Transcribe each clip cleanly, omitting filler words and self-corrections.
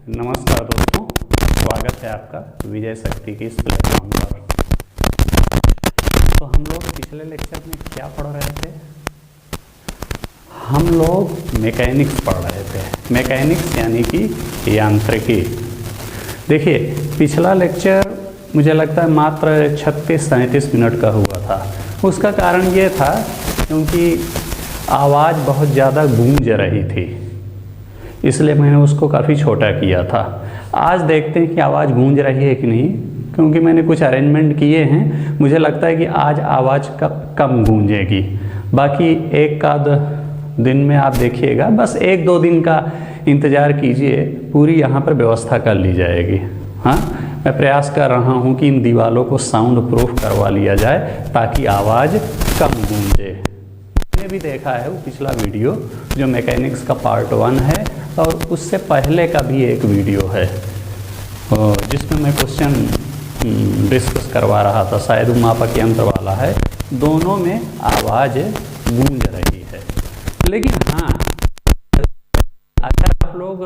नमस्कार दोस्तों, स्वागत है आपका विजय शक्ति की इस प्लेटफॉर्म पर। तो हम लोग पिछले लेक्चर में क्या पढ़ रहे थे? हम लोग मैकेनिक्स पढ़ रहे थे। मैकेनिक्स यानी कि यांत्रिकी। देखिए, पिछला लेक्चर मुझे लगता है मात्र 36-37 मिनट का हुआ था। उसका कारण ये था क्योंकि आवाज़ बहुत ज़्यादा गूंज रही थी, इसलिए मैंने उसको काफ़ी छोटा किया था। आज देखते हैं कि आवाज़ गूंज रही है कि नहीं, क्योंकि मैंने कुछ अरेंजमेंट किए हैं। मुझे लगता है कि आज आवाज़ कम गूंजेगी। बाकी एक आध दिन में आप देखिएगा, बस 1-2 दिन का इंतज़ार कीजिए, पूरी यहाँ पर व्यवस्था कर ली जाएगी। हाँ, मैं प्रयास कर रहा हूँ कि इन दीवारों को साउंड प्रूफ करवा लिया जाए ताकि आवाज़ कम गूंजे। मैंने भी देखा है वो पिछला वीडियो जो मैकेनिक्स का पार्ट 1 है, और उससे पहले का भी एक वीडियो है जिसमें मैं क्वेश्चन डिस्कस करवा रहा था। शायद वो मापक यंत्र वाला है। दोनों में आवाज़ गूंज रही है। लेकिन हाँ, अगर आप लोग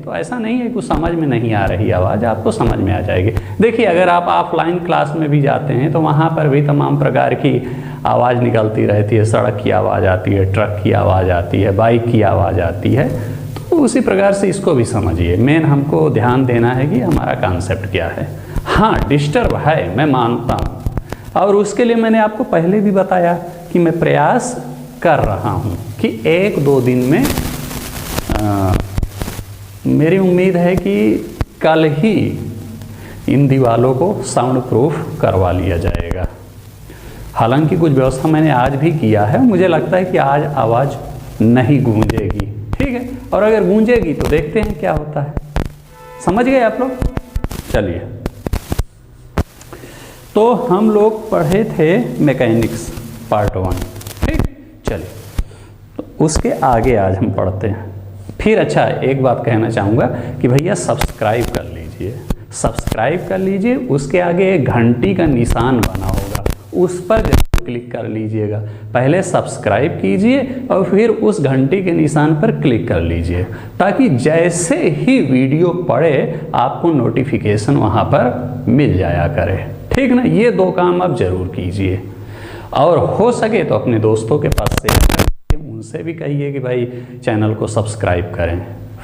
तो ऐसा नहीं है कि समझ में नहीं आ रही आवाज़, आपको समझ में आ जाएगी। देखिए, अगर आप ऑफलाइन क्लास में भी जाते हैं तो वहाँ पर भी तमाम प्रकार की आवाज़ निकलती रहती है। सड़क की आवाज़ आती है, ट्रक की आवाज़ आती है, बाइक की आवाज़ आती है। तो उसी प्रकार से इसको भी समझिए। मेन हमको ध्यान देना है कि हमारा कॉन्सेप्ट क्या है। हाँ, डिस्टर्ब है, मैं मानता हूँ, और उसके लिए मैंने आपको पहले भी बताया कि मैं प्रयास कर रहा हूँ कि 1-2 दिन में मेरी उम्मीद है कि कल ही इन दीवारों को साउंड प्रूफ करवा लिया जाएगा। हालांकि कुछ व्यवस्था मैंने आज भी किया है। मुझे लगता है कि आज आवाज़ नहीं गूंजेगी, ठीक है। और अगर गूंजेगी तो देखते हैं क्या होता है। समझ गए आप लोग? चलिए, तो हम लोग पढ़े थे मैकेनिक्स पार्ट 1, ठीक। चलिए, तो उसके आगे आज हम पढ़ते हैं। फिर अच्छा, एक बात कहना चाहूँगा कि भैया सब्सक्राइब कर लीजिए, सब्सक्राइब कर लीजिए। उसके आगे एक घंटी का निशान बना होगा, उस पर जरूर क्लिक कर लीजिएगा। पहले सब्सक्राइब कीजिए और फिर उस घंटी के निशान पर क्लिक कर लीजिए, ताकि जैसे ही वीडियो पड़े आपको नोटिफिकेशन वहाँ पर मिल जाया करे, ठीक ना। ये 2 काम आप जरूर कीजिए, और हो सके तो अपने दोस्तों के पास शेयर करें, उनसे भी कहिए कि भाई चैनल को सब्सक्राइब करें।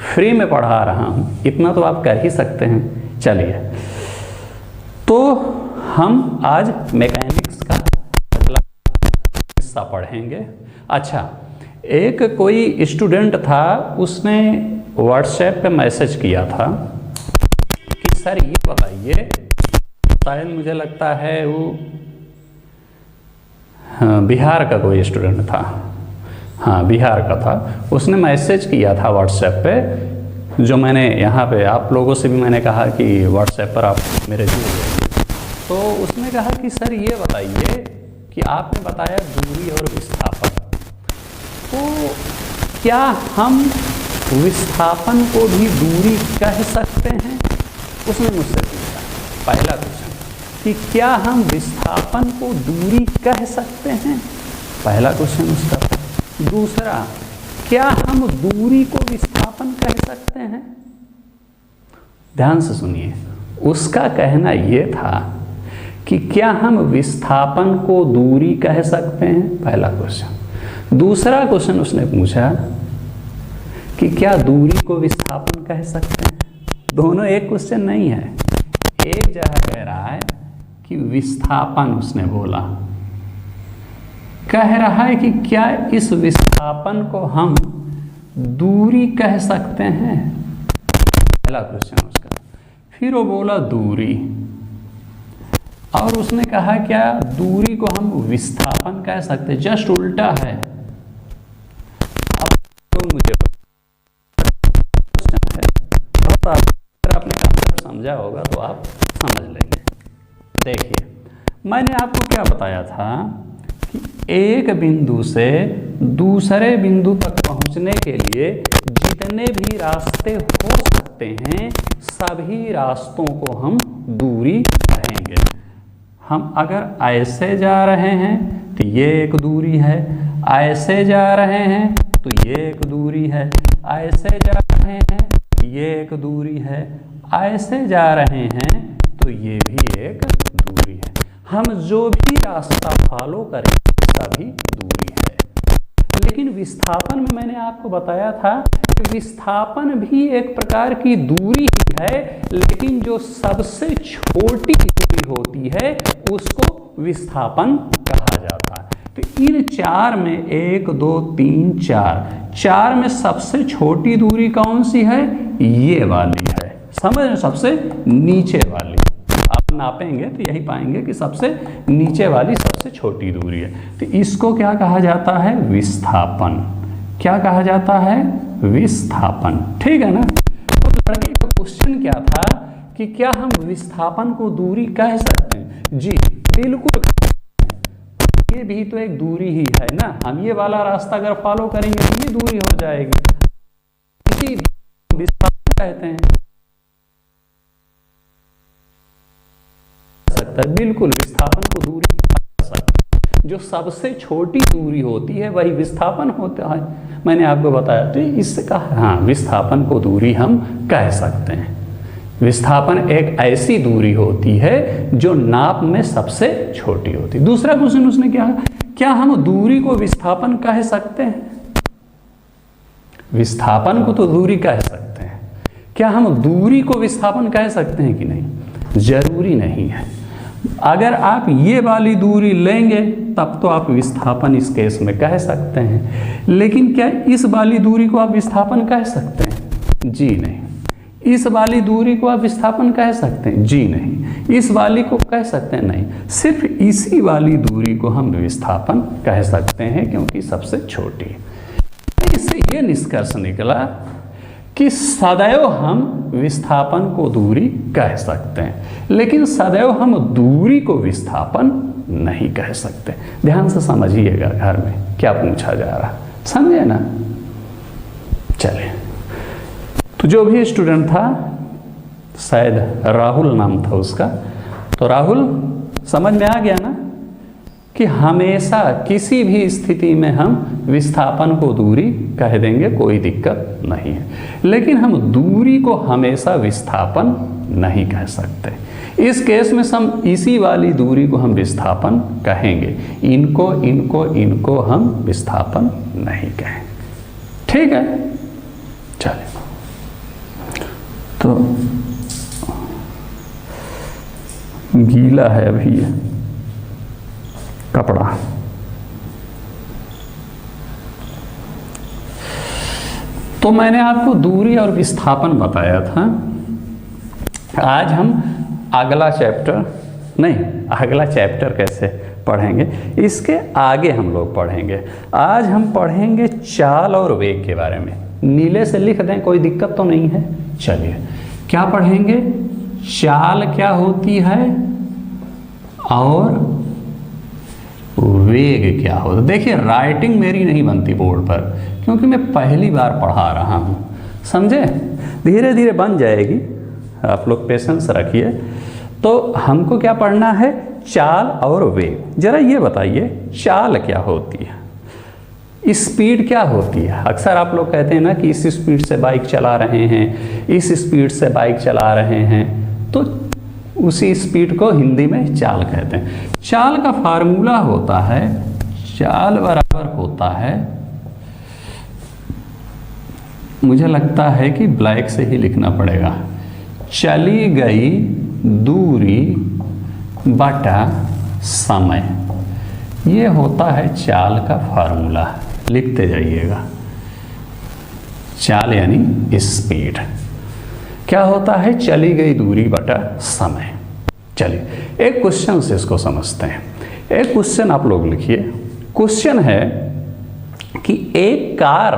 फ्री में पढ़ा रहा हूँ, इतना तो आप कर ही सकते हैं। चलिए, तो हम आज मैकेनिक्स का अगला हिस्सा पढ़ेंगे। अच्छा, एक कोई स्टूडेंट था, उसने व्हाट्सएप पे मैसेज किया था कि सर ये बताइए, शायद मुझे लगता है वो बिहार का कोई स्टूडेंट था। हाँ, बिहार का था। उसने मैसेज किया था व्हाट्सएप पे, जो मैंने यहाँ पे आप लोगों से भी मैंने कहा कि व्हाट्सएप पर आप मेरे जुड़ जाइए। तो उसने कहा कि सर ये बताइए कि आपने बताया दूरी और विस्थापन, तो क्या हम विस्थापन को भी दूरी कह सकते हैं? उसने मुझसे पूछा, पहला क्वेश्चन, कि क्या हम विस्थापन को दूरी कह सकते हैं? पहला क्वेश्चन उसका। दूसरा, क्या हम दूरी को विस्थापन कह सकते हैं? ध्यान से सुनिए, उसका कहना यह था कि क्या हम विस्थापन को दूरी कह सकते हैं, पहला क्वेश्चन। दूसरा क्वेश्चन उसने पूछा कि क्या दूरी को विस्थापन कह सकते हैं। दोनों एक क्वेश्चन नहीं है। एक जगह कह रहा है कि विस्थापन, उसने बोला, कह रहा है कि क्या इस विस्थापन को हम दूरी कह सकते हैं, पहला क्वेश्चन उसका। फिर वो बोला दूरी, और उसने कहा क्या दूरी को हम विस्थापन कह सकते हैं। जस्ट उल्टा है। अब तो मुझे क्वेश्चन है, अगर आपने कॉन्सेप्ट समझा होगा तो आप समझ लेंगे। देखिए, मैंने आपको क्या बताया था कि एक बिंदु से दूसरे बिंदु तक पहुंचने के लिए जितने भी रास्ते हो सकते हैं, सभी रास्तों को हम दूरी कहेंगे। हम अगर ऐसे जा रहे हैं तो ये एक दूरी है, ऐसे जा रहे हैं तो ये एक दूरी है, ऐसे जा रहे हैं ये एक दूरी है, ऐसे जा रहे हैं तो ये भी एक दूरी है। हम जो भी रास्ता फॉलो करें सभी दूरी है। लेकिन विस्थापन में मैंने आपको बताया था कि विस्थापन भी एक प्रकार की दूरी ही है, लेकिन जो सबसे छोटी दूरी होती है उसको विस्थापन कहा जाता है। तो इन चार में 1 2 3 4 में सबसे छोटी दूरी कौन सी है? ये वाली है। समझ रहे? सबसे नीचे वाली आप नापेंगे तो यही पाएंगे कि सबसे नीचे वाली सबसे छोटी दूरी है। तो इसको क्या कहा जाता है? विस्थापन। क्या कहा जाता है? विस्थापन। ठीक है ना। तो लड़के का क्वेश्चन क्या था कि क्या हम विस्थापन को दूरी कह सकते हैं? जी बिल्कुल। ये भी तो एक दूरी ही है ना। हम ये वाला रास्ता अगर फॉलो करेंगे तो ये दूरी हो जाएगी, इसी विस्थापन कहते हैं। बिल्कुल विस्थापन को दूरी कह सकते हैं। जो सबसे छोटी दूरी होती है वही विस्थापन होता है। मैंने आपको बताया तो इससे कहा हाँ विस्थापन को दूरी हम कह सकते हैं। विस्थापन एक ऐसी दूरी होती है जो नाप में सबसे छोटी होती है। दूसरा क्वेश्चन उसने क्या हम दूरी को विस्थापन कह सकते हैं? विस्थापन को तो दूरी कह सकते हैं, क्या हम दूरी को विस्थापन कह सकते हैं कि नहीं? जरूरी नहीं है। अगर आप ये वाली दूरी लेंगे तब तो आप विस्थापन इस केस में कह सकते हैं, लेकिन क्या इस वाली दूरी को आप विस्थापन कह सकते हैं? जी नहीं। इस वाली दूरी को आप विस्थापन कह सकते हैं? जी नहीं। इस वाली को कह सकते हैं? नहीं। सिर्फ इसी वाली दूरी को हम विस्थापन कह सकते हैं क्योंकि सबसे छोटी। इससे ये निष्कर्ष निकला कि सदैव हम विस्थापन को दूरी कह सकते हैं, लेकिन सदैव हम दूरी को विस्थापन नहीं कह सकते। ध्यान से समझिएगा घर में क्या पूछा जा रहा, समझे ना। चलिए, तो जो भी स्टूडेंट था, शायद राहुल नाम था उसका, तो राहुल समझ में आ गया ना कि हमेशा किसी भी स्थिति में हम विस्थापन को दूरी कह देंगे, कोई दिक्कत नहीं है, लेकिन हम दूरी को हमेशा विस्थापन नहीं कह सकते। इस केस में हम इसी वाली दूरी को हम विस्थापन कहेंगे, इनको हम विस्थापन नहीं कहेंगे। ठीक है, चलिए। तो गीला है अभी ये कपड़ा। तो मैंने आपको दूरी और विस्थापन बताया था। आज हम अगला चैप्टर कैसे पढ़ेंगे, इसके आगे हम लोग पढ़ेंगे। आज हम पढ़ेंगे चाल और वेग के बारे में। नीले से लिख दें, कोई दिक्कत तो नहीं है। चलिए, क्या पढ़ेंगे? चाल क्या होती है और वेग क्या होता है। देखिए, राइटिंग मेरी नहीं बनती बोर्ड पर क्योंकि मैं पहली बार पढ़ा रहा हूँ, समझे। धीरे धीरे बन जाएगी, आप लोग पेशेंस रखिए। तो हमको क्या पढ़ना है? चाल और वेग। जरा ये बताइए, चाल क्या होती है, स्पीड क्या होती है। अक्सर आप लोग कहते हैं ना कि इस स्पीड से बाइक चला रहे हैं, इस स्पीड से बाइक चला रहे हैं, तो उसी स्पीड को हिंदी में चाल कहते हैं। चाल का फार्मूला होता है, चाल बराबर होता है, मुझे लगता है कि ब्लैक से ही लिखना पड़ेगा, चली गई दूरी बटा समय। ये होता है चाल का फार्मूला। लिखते जाइएगा, चाल यानी स्पीड क्या होता है? चली गई दूरी बटा समय। चलिए, एक क्वेश्चन से इसको समझते हैं। एक क्वेश्चन आप लोग लिखिए। क्वेश्चन है कि एक कार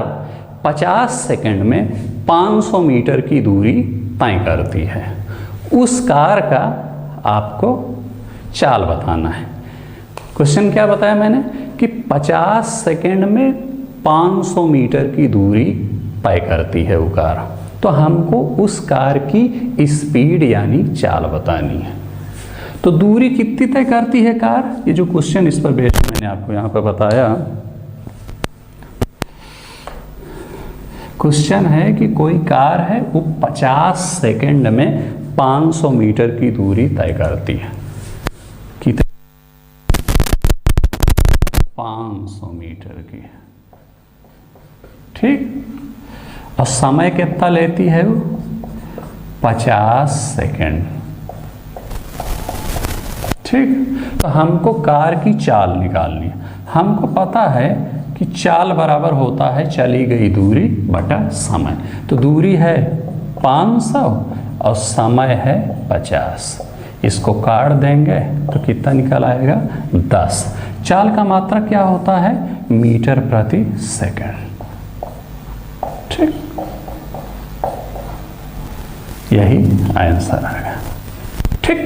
50 सेकंड में 500 मीटर की दूरी तय करती है। उस कार का आपको चाल बताना है। क्वेश्चन क्या बताया मैंने कि 50 सेकंड में 500 मीटर की दूरी तय करती है वो कार, तो हमको उस कार की स्पीड यानी चाल बतानी है। तो दूरी कितनी तय करती है कार? ये जो क्वेश्चन इस पर बेस्ड मैंने आपको यहाँ पर बताया, क्वेश्चन है कि कोई कार है वो 50 सेकंड में 500 मीटर की दूरी तय करती है। कितने? 500 मीटर की। ठीक, और समय कितना लेती है वो? 50 सेकंड। ठीक, तो हमको कार की चाल निकालनी है। हमको पता है कि चाल बराबर होता है चली गई दूरी बटा समय। तो दूरी है 500 और समय है 50। इसको काट देंगे तो कितना निकल आएगा? 10। चाल का मात्रा क्या होता है? मीटर प्रति सेकंड। ठीक, यही आंसर आएगा। ठीक,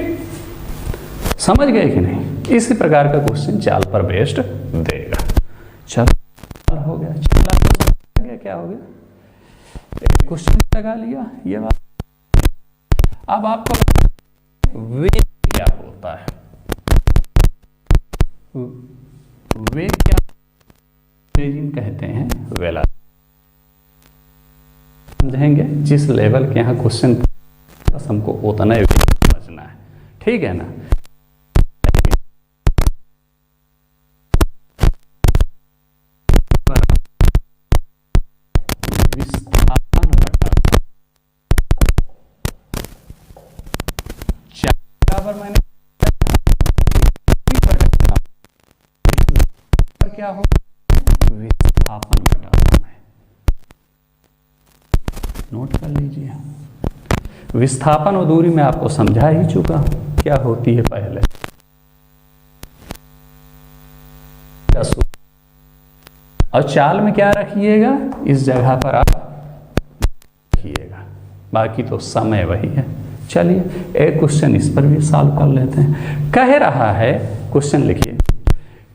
समझ गए कि नहीं? इसी प्रकार का क्वेश्चन चाल पर बेस्ड देगा। चलो, हो गया चाल। क्या हो गया? एक क्वेश्चन लगा लिया ये बात। अब आपको वेग क्या होता है? वेग क्या कहते हैं? वेलोसिटी। समझेंगे जिस लेवल के यहाँ क्वेश्चन बस हमको उतना ही समझना है। ठीक है ना? मैंने क्या हो? विस्थापन बटा समय। नोट कर लीजिए। विस्थापन और दूरी में आपको समझा ही चुका क्या होती है पहले। और चाल में क्या रखिएगा? इस जगह पर आप रखिएगा, बाकी तो समय वही है। चलिए एक क्वेश्चन इस पर भी सॉल्व कर लेते हैं। कह रहा है, क्वेश्चन लिखिए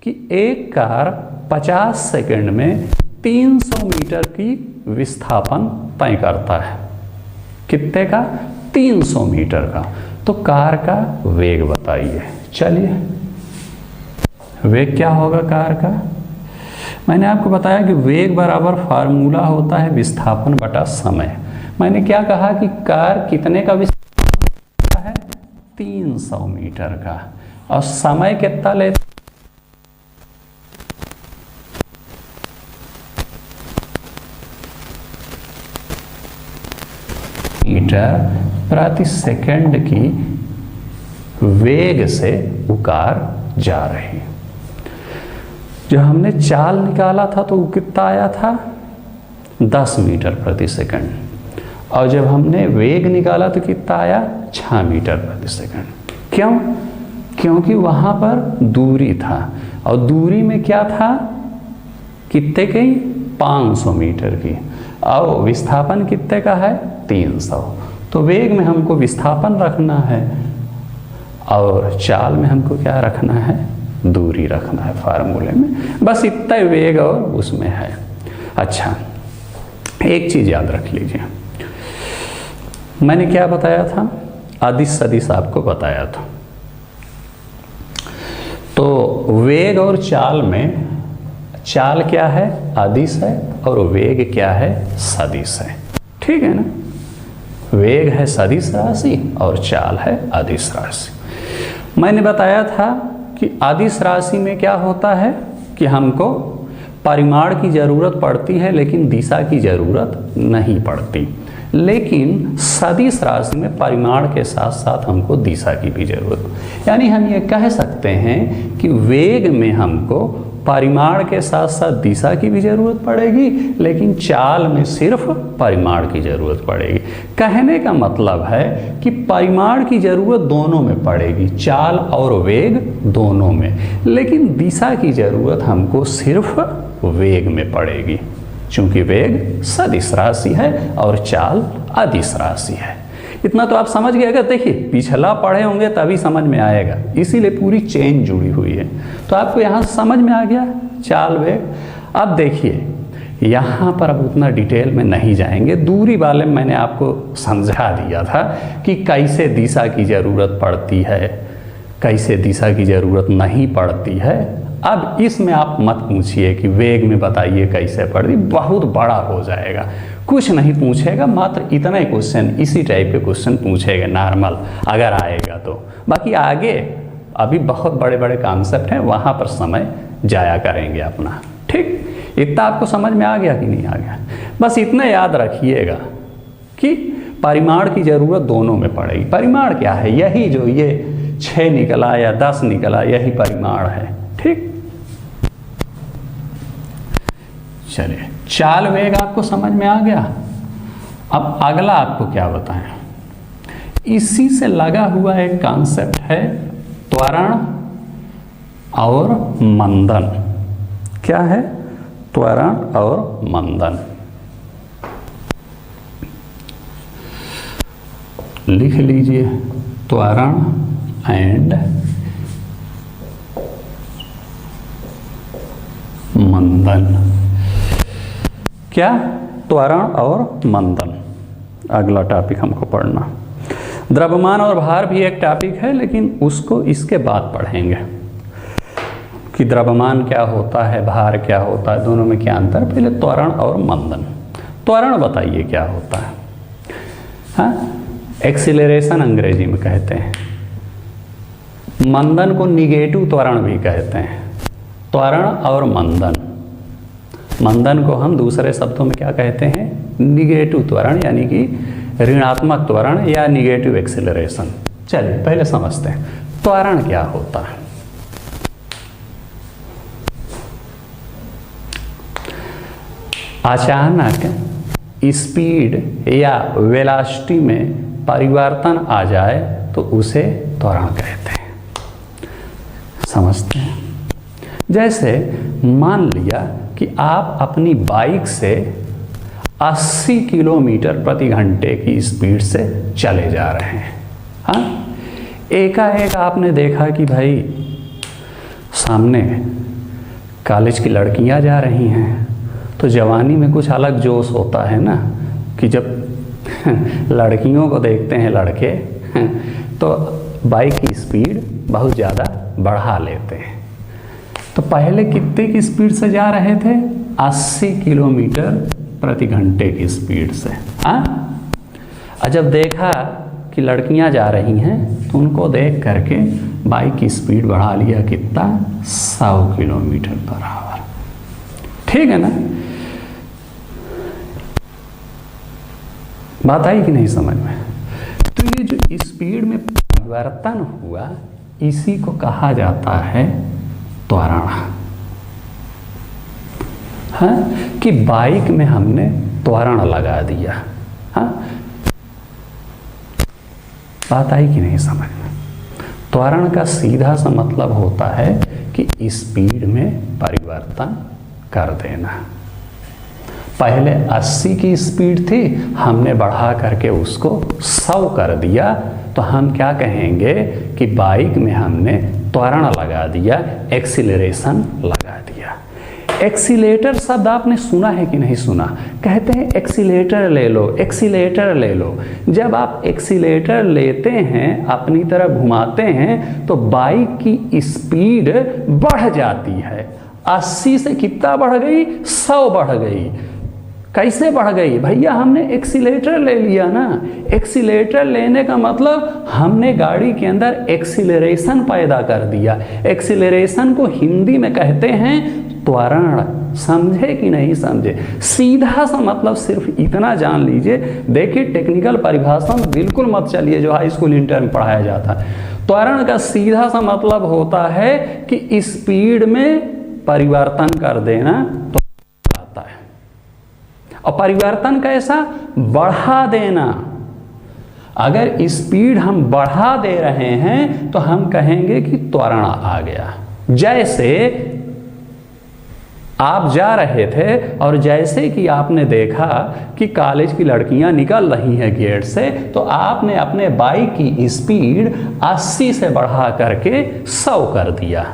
कि एक कार 50 सेकंड में 300 मीटर की विस्थापन तय करता है। कितने का? 300 मीटर का। तो कार का वेग बताइए। चलिए, वेग क्या होगा कार का? मैंने आपको बताया कि वेग बराबर फार्मूला होता है विस्थापन बटा समय। मैंने क्या कहा कि कार कितने का विस्थापन है? 300 मीटर का। और समय कितना लेता? मीटर प्रति सेकंड की वेग से वो कार जा रही। जो हमने चाल निकाला था तो वो कितना आया था? 10 मीटर प्रति सेकंड। और जब हमने वेग निकाला तो कितना आया? 6 मीटर प्रति सेकंड। क्यों? क्योंकि वहाँ पर दूरी था, और दूरी में क्या था? कितने की? 500 मीटर की। और विस्थापन कितने का है? 300। तो वेग में हमको विस्थापन रखना है और चाल में हमको क्या रखना है? दूरी रखना है फार्मूले में। बस इतना वेग और उसमें है। अच्छा, एक चीज़ याद रख लीजिए, मैंने क्या बताया था? अदिश सदिश आपको बताया था। तो वेग और चाल में, चाल क्या है? अदिश है, और वेग क्या है? सदिश है। ठीक है ना? वेग है सदिश राशि और चाल है अदिश राशि। मैंने बताया था कि अदिश राशि में क्या होता है कि हमको परिमाण की ज़रूरत पड़ती है लेकिन दिशा की ज़रूरत नहीं पड़ती। लेकिन सदिश राशि में परिमाण के साथ साथ हमको दिशा की भी जरूरत। यानी हम ये कह सकते हैं कि वेग में हमको परिमाण के साथ साथ दिशा की भी जरूरत पड़ेगी, लेकिन चाल में सिर्फ परिमाण की जरूरत पड़ेगी। कहने का मतलब है कि परिमाण की जरूरत दोनों में पड़ेगी, चाल और वेग दोनों में, लेकिन दिशा की जरूरत हमको सिर्फ वेग में पड़ेगी, चूंकि वेग सदिश राशि है और चाल अदिश राशि है। इतना तो आप समझ गए। अगर देखिए पिछला पढ़े होंगे तभी समझ में आएगा, इसीलिए पूरी चेन जुड़ी हुई है। तो आपको यहाँ समझ में आ गया चाल वेग। अब देखिए यहाँ पर अब उतना डिटेल में नहीं जाएंगे, दूरी वाले में मैंने आपको समझा दिया था कि कैसे दिशा की ज़रूरत पड़ती है, कैसे दिशा की ज़रूरत नहीं पड़ती है, अब इसमें आप मत पूछिए कि वेग में बताइए कैसे पढ़ी, बहुत बड़ा हो जाएगा, कुछ नहीं पूछेगा, मात्र इतना ही क्वेश्चन, इसी टाइप के क्वेश्चन पूछेगा नॉर्मल अगर आएगा तो। बाकी आगे अभी बहुत बड़े बड़े कॉन्सेप्ट हैं, वहाँ पर समय जाया करेंगे अपना। ठीक, इतना आपको समझ में आ गया कि नहीं आ गया? बस इतना याद रखिएगा कि परिमाण की ज़रूरत दोनों में पड़ेगी। परिमाण क्या है? यही जो ये 6 निकला या 10 निकला, यही परिमाण है। ठीक, चलिए, चाल वेग आपको समझ में आ गया। अब अगला आपको क्या बताएं, इसी से लगा हुआ एक कॉन्सेप्ट है त्वरण और मंदन। क्या है? त्वरण और मंदन। लिख लीजिए, त्वरण एंड मंदन। क्या? त्वरण और मंदन, अगला टॉपिक हमको पढ़ना। द्रव्यमान और भार भी एक टॉपिक है, लेकिन उसको इसके बाद पढ़ेंगे कि द्रव्यमान क्या होता है, भार क्या होता है, दोनों में क्या अंतर। पहले त्वरण और मंदन। त्वरण बताइए क्या होता है? हाँ, एक्सीलरेशन अंग्रेजी में कहते हैं। मंदन को निगेटिव त्वरण भी कहते हैं। त्वरण और मंदन, मंदन को हम दूसरे शब्दों में क्या कहते हैं? निगेटिव त्वरण, यानी कि ऋणात्मक त्वरण या निगेटिव एक्सीलरेशन। चलिए पहले समझते हैं त्वरण क्या होता है। अचानक स्पीड या वेलोसिटी में परिवर्तन आ जाए तो उसे त्वरण कहते हैं। समझते हैं? जैसे मान लिया कि आप अपनी बाइक से 80 किलोमीटर प्रति घंटे की स्पीड से चले जा रहे हैं। हाँ, एकाएक आपने देखा कि भाई सामने कॉलेज की लड़कियां जा रही हैं, तो जवानी में कुछ अलग जोश होता है ना, कि जब लड़कियों को देखते हैं लड़के तो बाइक की स्पीड बहुत ज़्यादा बढ़ा लेते हैं। तो पहले कितने की स्पीड से जा रहे थे? 80 किलोमीटर प्रति घंटे की स्पीड से। हाँ, और जब देखा कि लड़कियां जा रही हैं तो उनको देख करके बाइक की स्पीड बढ़ा लिया, कितना? 100 किलोमीटर पर आवर। ठीक है ना? बात आई कि नहीं समझ में? तो ये जो स्पीड में परिवर्तन हुआ, इसी को कहा जाता है त्वरण। हाँ, कि बाइक में हमने त्वरण लगा दिया। हाँ, बात आई कि नहीं समझ में? त्वरण का सीधा सा मतलब होता है कि स्पीड में परिवर्तन कर देना। पहले 80 की स्पीड थी, हमने बढ़ा करके उसको 100 कर दिया, तो हम क्या कहेंगे कि बाइक में हमने त्वरण लगा दिया, एक्सीलरेशन लगा दिया। एक्सीलेटर शब्द आपने सुना है कि नहीं सुना? कहते हैं एक्सीलेटर ले लो, एक्सीलेटर ले लो। जब आप एक्सीलेटर लेते हैं, अपनी तरफ घुमाते हैं, तो बाइक की स्पीड बढ़ जाती है। 80 से कितना बढ़ गई? 100 बढ़ गई। कैसे बढ़ गई? भैया हमने एक्सीलेटर ले लिया ना। एक्सीलेटर लेने का मतलब हमने गाड़ी के अंदर एक्सीलरेशन पैदा कर दिया। एक्सीलरेशन को हिंदी में कहते हैं त्वरण। समझे कि नहीं समझे? सीधा सा मतलब सिर्फ इतना जान लीजिए। देखिए, टेक्निकल परिभाषा में बिल्कुल मत चलिए जो हाई स्कूल इंटर में पढ़ाया जाता है। त्वरण का सीधा सा मतलब होता है कि स्पीड में परिवर्तन कर देना तो आता है। और परिवर्तन कैसा? बढ़ा देना। अगर स्पीड हम बढ़ा दे रहे हैं तो हम कहेंगे कि त्वरण आ गया। जैसे आप जा रहे थे और जैसे कि आपने देखा कि कॉलेज की लड़कियां निकल रही हैं गेट से, तो आपने अपने बाइक की स्पीड 80 से बढ़ा करके 100 कर दिया।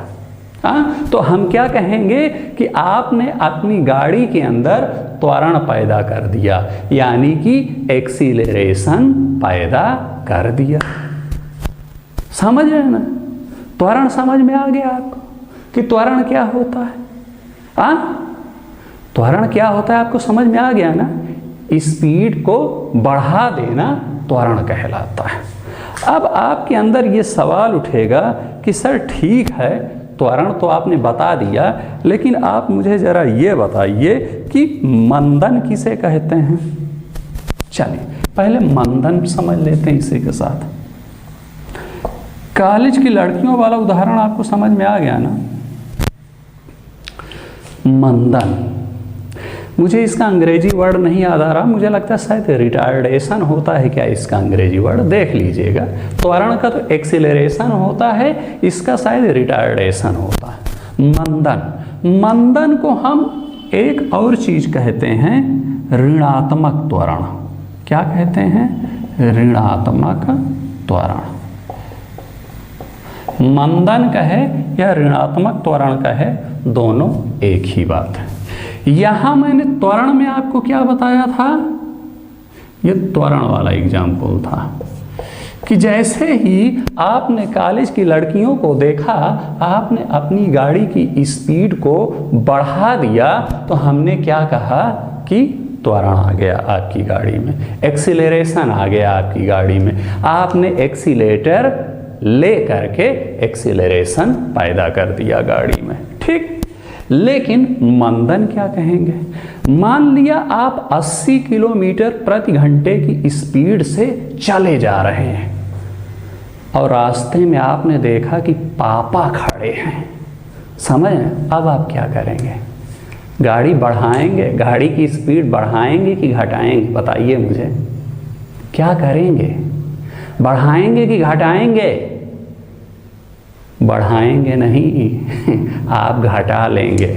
तो हम क्या कहेंगे कि आपने अपनी गाड़ी के अंदर त्वरण पैदा कर दिया, यानी कि एक्सीलरेशन पैदा कर दिया। समझ रहे ना? त्वरण समझ में आ गया आपको? कि त्वरण क्या होता है? त्वरण क्या होता है आपको समझ में आ गया ना? स्पीड को बढ़ा देना त्वरण कहलाता है। अब आपके अंदर ये सवाल उठेगा कि सर ठीक है, त्वरण तो आपने बता दिया, लेकिन आप मुझे ज़रा ये बताइए कि मंदन किसे कहते हैं। चलिए पहले मंदन समझ लेते हैं इसी के साथ। कॉलेज की लड़कियों वाला उदाहरण आपको समझ में आ गया ना? मंदन, मुझे इसका अंग्रेजी वर्ड नहीं याद आ रहा, मुझे लगता है शायद रिटार्डेशन होता है क्या इसका अंग्रेजी वर्ड, देख लीजिएगा। त्वरण का तो एक्सीलरेशन होता है, इसका शायद रिटार्डेशन होता है। मंदन, मंदन को हम एक और चीज़ कहते हैं, ऋणात्मक त्वरण। क्या कहते हैं? ऋणात्मक त्वरण। मंदन कहे या ऋणात्मक त्वरण कहे, दोनों एक ही बात है। यहां मैंने त्वरण में आपको क्या बताया था? ये त्वरण वाला एग्जाम्पल था कि जैसे ही आपने कॉलेज की लड़कियों को देखा, आपने अपनी गाड़ी की स्पीड को बढ़ा दिया, तो हमने क्या कहा कि त्वरण आ गया आपकी गाड़ी में, एक्सीलरेशन आ गया आपकी गाड़ी में। आपने एक्सीलेटर ले करके एक्सीलरेशन पैदा कर दिया गाड़ी में, ठीक। लेकिन मंदन क्या कहेंगे? मान लिया आप 80 किलोमीटर प्रति घंटे की स्पीड से चले जा रहे हैं और रास्ते में आपने देखा कि पापा खड़े हैं, समझ? अब आप क्या करेंगे? गाड़ी बढ़ाएंगे, गाड़ी की स्पीड बढ़ाएंगे कि घटाएंगे? बताइए मुझे, क्या करेंगे? बढ़ाएंगे कि घटाएंगे? बढ़ाएंगे नहीं, आप घटा लेंगे।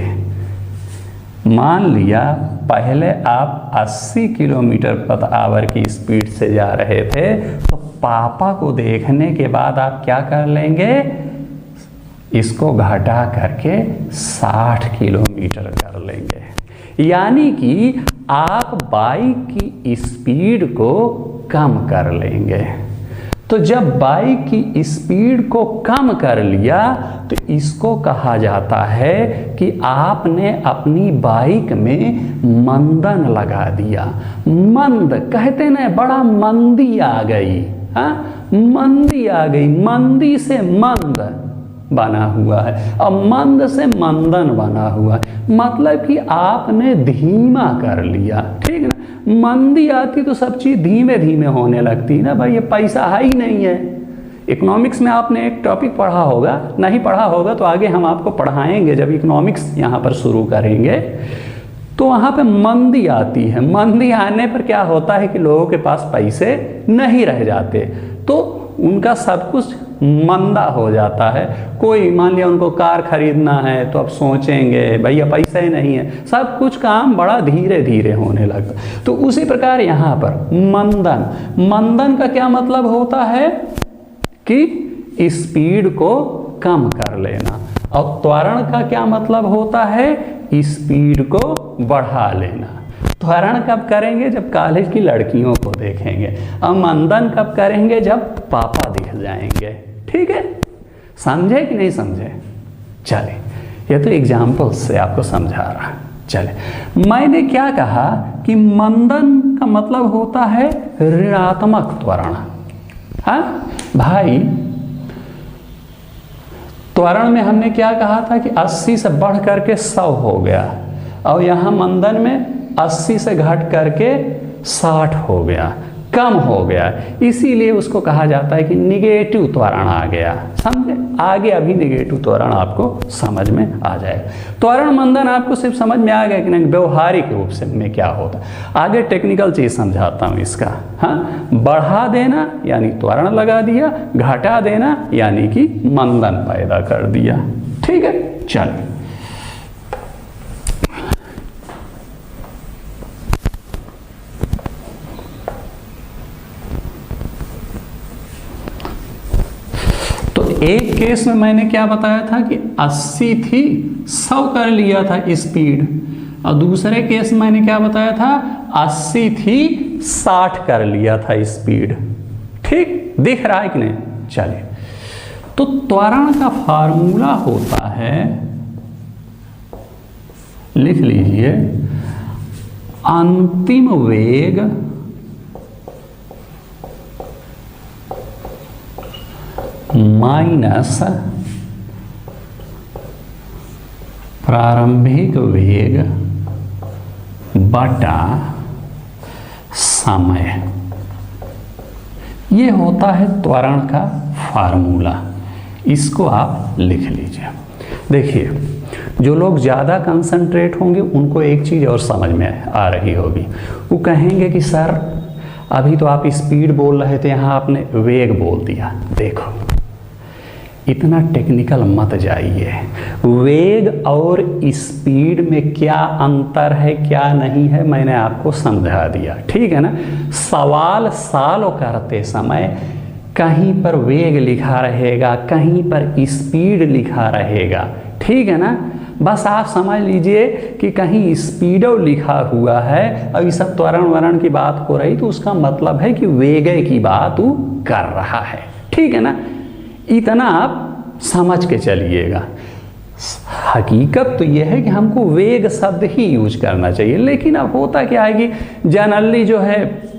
मान लिया पहले आप 80 किलोमीटर प्रति आवर की स्पीड से जा रहे थे, तो पापा को देखने के बाद आप क्या कर लेंगे? इसको घटा करके 60 किलोमीटर कर लेंगे। यानी कि आप बाइक की स्पीड को कम कर लेंगे। तो जब बाइक की स्पीड को कम कर लिया, तो इसको कहा जाता है कि आपने अपनी बाइक में मंदन लगा दिया। मंद कहते ना, बड़ा मंदी आ गई, मंदी आ गई, मंदी से मंद बना हुआ है और मंद से मंदन बना हुआ है, मतलब कि आपने धीमा कर लिया, ठीक ना। मंदी आती तो सब चीज़ धीमे धीमे होने लगती ना भाई, ये पैसा है ही नहीं है। इकोनॉमिक्स में आपने एक टॉपिक पढ़ा होगा, नहीं पढ़ा होगा तो आगे हम आपको पढ़ाएंगे जब इकोनॉमिक्स यहाँ पर शुरू करेंगे, तो वहाँ पे मंदी आती है। मंदी आने पर क्या होता है कि लोगों के पास पैसे नहीं रह जाते, तो उनका सब कुछ मंदा हो जाता है। कोई मान लिया उनको कार खरीदना है तो अब सोचेंगे भैया पैसा ही नहीं है, सब कुछ काम बड़ा धीरे धीरे होने लगता। तो उसी प्रकार यहाँ पर मंदन, मंदन का क्या मतलब होता है कि स्पीड को कम कर लेना, और त्वरण का क्या मतलब होता है? स्पीड को बढ़ा लेना। त्वरण कब करेंगे? जब कॉलेज की लड़कियों को देखेंगे, और मंदन कब करेंगे? जब पापा दिख जाएंगे, ठीक है। समझे कि नहीं समझे? चले, ये तो एग्जाम्पल से आपको समझा रहा। चले, मैंने क्या कहा कि मंदन का मतलब होता है ऋणात्मक त्वरण। हाँ भाई, त्वरण में हमने क्या कहा था कि 80 से बढ़ करके 100 हो गया, और यहाँ मंदन में 80 से घट करके 60 हो गया, कम हो गया, इसीलिए उसको कहा जाता है कि निगेटिव त्वरण आ गया। समझे? आगे अभी निगेटिव त्वरण आपको समझ में आ जाएगा। त्वरण मंदन आपको सिर्फ समझ में आ गया कि नहीं, व्यवहारिक रूप से में क्या होता है। आगे टेक्निकल चीज़ समझाता हूँ इसका। हाँ, बढ़ा देना यानी त्वरण लगा दिया, घटा देना यानी कि मंदन पैदा कर दिया, ठीक है। चलिए, एक केस में मैंने क्या बताया था कि 80 थी, 100 कर लिया था स्पीड, और दूसरे केस में मैंने क्या बताया था? 80 थी, 60 कर लिया था स्पीड, ठीक। दिख रहा है कि नहीं? चलिए, तो त्वरण का फार्मूला होता है, लिख लीजिए, अंतिम वेग माइनस प्रारंभिक वेग बटा समय। ये होता है त्वरण का फार्मूला। इसको आप लिख लीजिए। देखिए, जो लोग ज़्यादा कंसंट्रेट होंगे उनको एक चीज़ और समझ में आ रही होगी। वो कहेंगे कि सर अभी तो आप स्पीड बोल रहे थे, यहाँ आपने वेग बोल दिया। देखो, इतना टेक्निकल मत जाइए। वेग और स्पीड में क्या अंतर है, क्या नहीं है, मैंने आपको समझा दिया, ठीक है ना। सवाल सॉल्व करते समय कहीं पर वेग लिखा रहेगा, कहीं पर स्पीड लिखा रहेगा, ठीक है ना। बस आप समझ लीजिए कि कहीं स्पीडो लिखा हुआ है और इस सब त्वरण वरण की बात हो रही, तो उसका मतलब है कि वेग की बात वो कर रहा है, ठीक है ना। इतना आप समझ के चलिएगा। हकीकत तो यह है कि हमको वेग शब्द ही यूज करना चाहिए, लेकिन अब होता क्या है कि जनरली जो है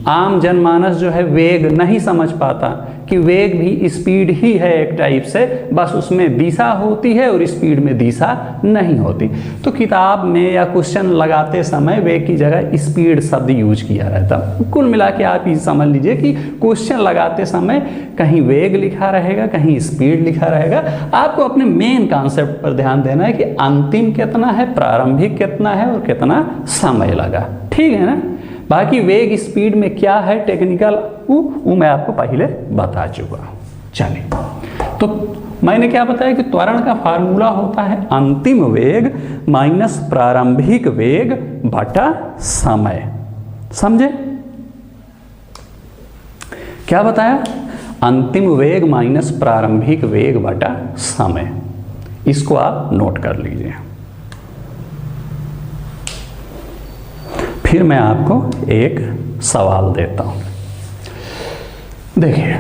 आम जनमानस जो है वेग नहीं समझ पाता कि वेग भी स्पीड ही है एक टाइप से, बस उसमें दिशा होती है और स्पीड में दिशा नहीं होती। तो किताब में या क्वेश्चन लगाते समय वेग की जगह स्पीड शब्द यूज किया रहता। कुल मिला के आप ये समझ लीजिए कि क्वेश्चन लगाते समय कहीं वेग लिखा रहेगा, कहीं स्पीड लिखा रहेगा। आपको अपने मेन कॉन्सेप्ट पर ध्यान देना है कि अंतिम कितना है, प्रारंभिक कितना है और कितना समय लगा, ठीक है ना। बाकी वेग स्पीड में क्या है टेक्निकल, वो मैं आपको पहले बता चुका। चलिए, तो मैंने क्या बताया कि त्वरण का फार्मूला होता है अंतिम वेग माइनस प्रारंभिक वेग बटा समय। समझे? क्या बताया? अंतिम वेग माइनस प्रारंभिक वेग बटा समय। इसको आप नोट कर लीजिए। फिर मैं आपको एक सवाल देता हूं। देखिए,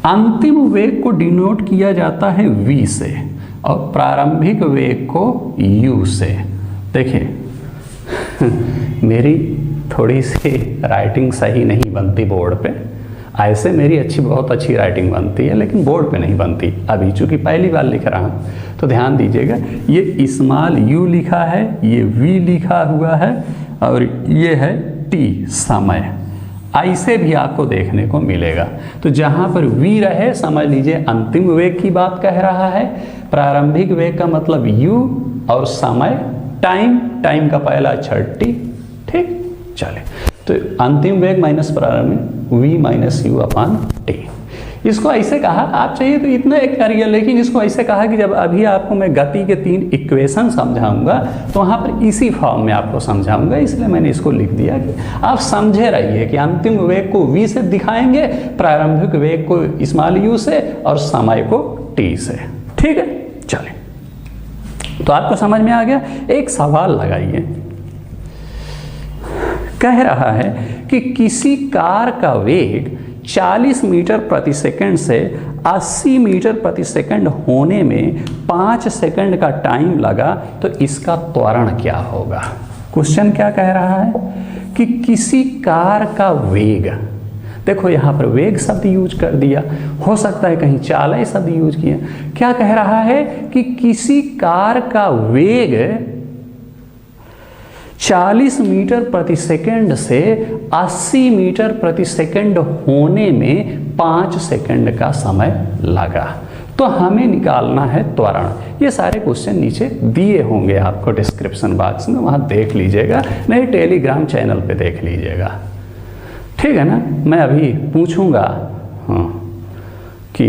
अंतिम वेग को डिनोट किया जाता है v से और प्रारंभिक वेग को u से। देखिए मेरी थोड़ी सी राइटिंग सही नहीं बनती बोर्ड पे, ऐसे मेरी बहुत अच्छी राइटिंग बनती है, लेकिन बोर्ड पे नहीं बनती। अभी चूंकि पहली बार लिख रहा हूँ तो ध्यान दीजिएगा, ये स्मॉल u लिखा है, ये v लिखा हुआ है और ये है t समय। ऐसे भी आपको देखने को मिलेगा। तो जहाँ पर v रहे समझ लीजिए अंतिम वेग की बात कह रहा है, प्रारंभिक वेग का मतलब u और समय टाइम का पहला अक्षर t, ठीक। चले, तो अंतिम वेग माइनस प्रारंभिक v माइनस u अपान t। इसको ऐसे कहा, आप चाहिए तो इतना एक करिए, लेकिन इसको ऐसे कहा कि जब अभी आपको मैं गति के 3 इक्वेशन समझाऊंगा तो वहाँ पर इसी फॉर्म में आपको समझाऊंगा, इसलिए मैंने इसको लिख दिया कि आप समझे रहिए कि अंतिम वेग को v से दिखाएंगे, प्रारंभिक वेग को स्मॉल u से और समय को t से, ठीक है। चलिए, तो आपको समझ में आ गया। एक सवाल लगाइए, कह रहा है कि किसी कार का वेग 40 मीटर प्रति सेकंड से 80 मीटर प्रति सेकंड होने में 5 सेकंड का टाइम लगा, तो इसका त्वरण क्या होगा। क्वेश्चन क्या कह रहा है कि किसी कार का वेग, देखो यहाँ पर वेग शब्द यूज कर दिया, हो सकता है कहीं चालय शब्द यूज किया। क्या कह रहा है कि किसी कार का वेग 40 मीटर प्रति सेकंड से 80 मीटर प्रति सेकंड होने में 5 सेकंड का समय लगा, तो हमें निकालना है त्वरण। ये सारे क्वेश्चन नीचे दिए होंगे आपको डिस्क्रिप्शन बॉक्स में, वहाँ देख लीजिएगा, नहीं टेलीग्राम चैनल पे देख लीजिएगा, ठीक है ना। मैं अभी पूछूंगा हाँ कि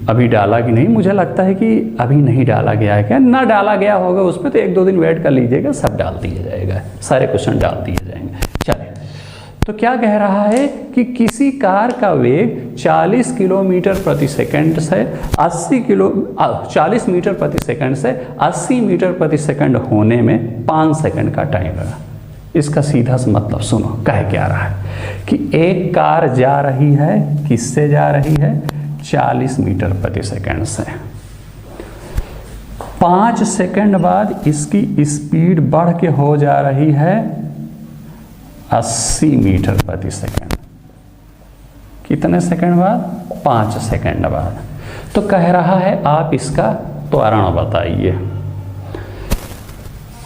अभी डाला कि नहीं, मुझे लगता है कि अभी नहीं डाला गया है। क्या ना डाला गया होगा उस पर तो 1-2 दिन वेट कर लीजिएगा, सब डाल दिया जाएगा, सारे क्वेश्चन डाल दिए जाएंगे। चलिए, तो क्या कह रहा है कि किसी कार का वेग 40 किलोमीटर प्रति सेकंड से 40 मीटर प्रति सेकंड से 80 मीटर प्रति सेकंड होने में 5 सेकंड का टाइम लगा। इसका सीधा सा मतलब सुनो, कह क्या रहा है कि एक कार जा रही है, किससे जा रही है, 40 मीटर प्रति सेकंड से। 5 सेकंड बाद इसकी स्पीड बढ़ के हो जा रही है 80 मीटर प्रति सेकंड। कितने सेकंड बाद? 5 सेकंड बाद। तो कह रहा है आप इसका त्वरण बताइए।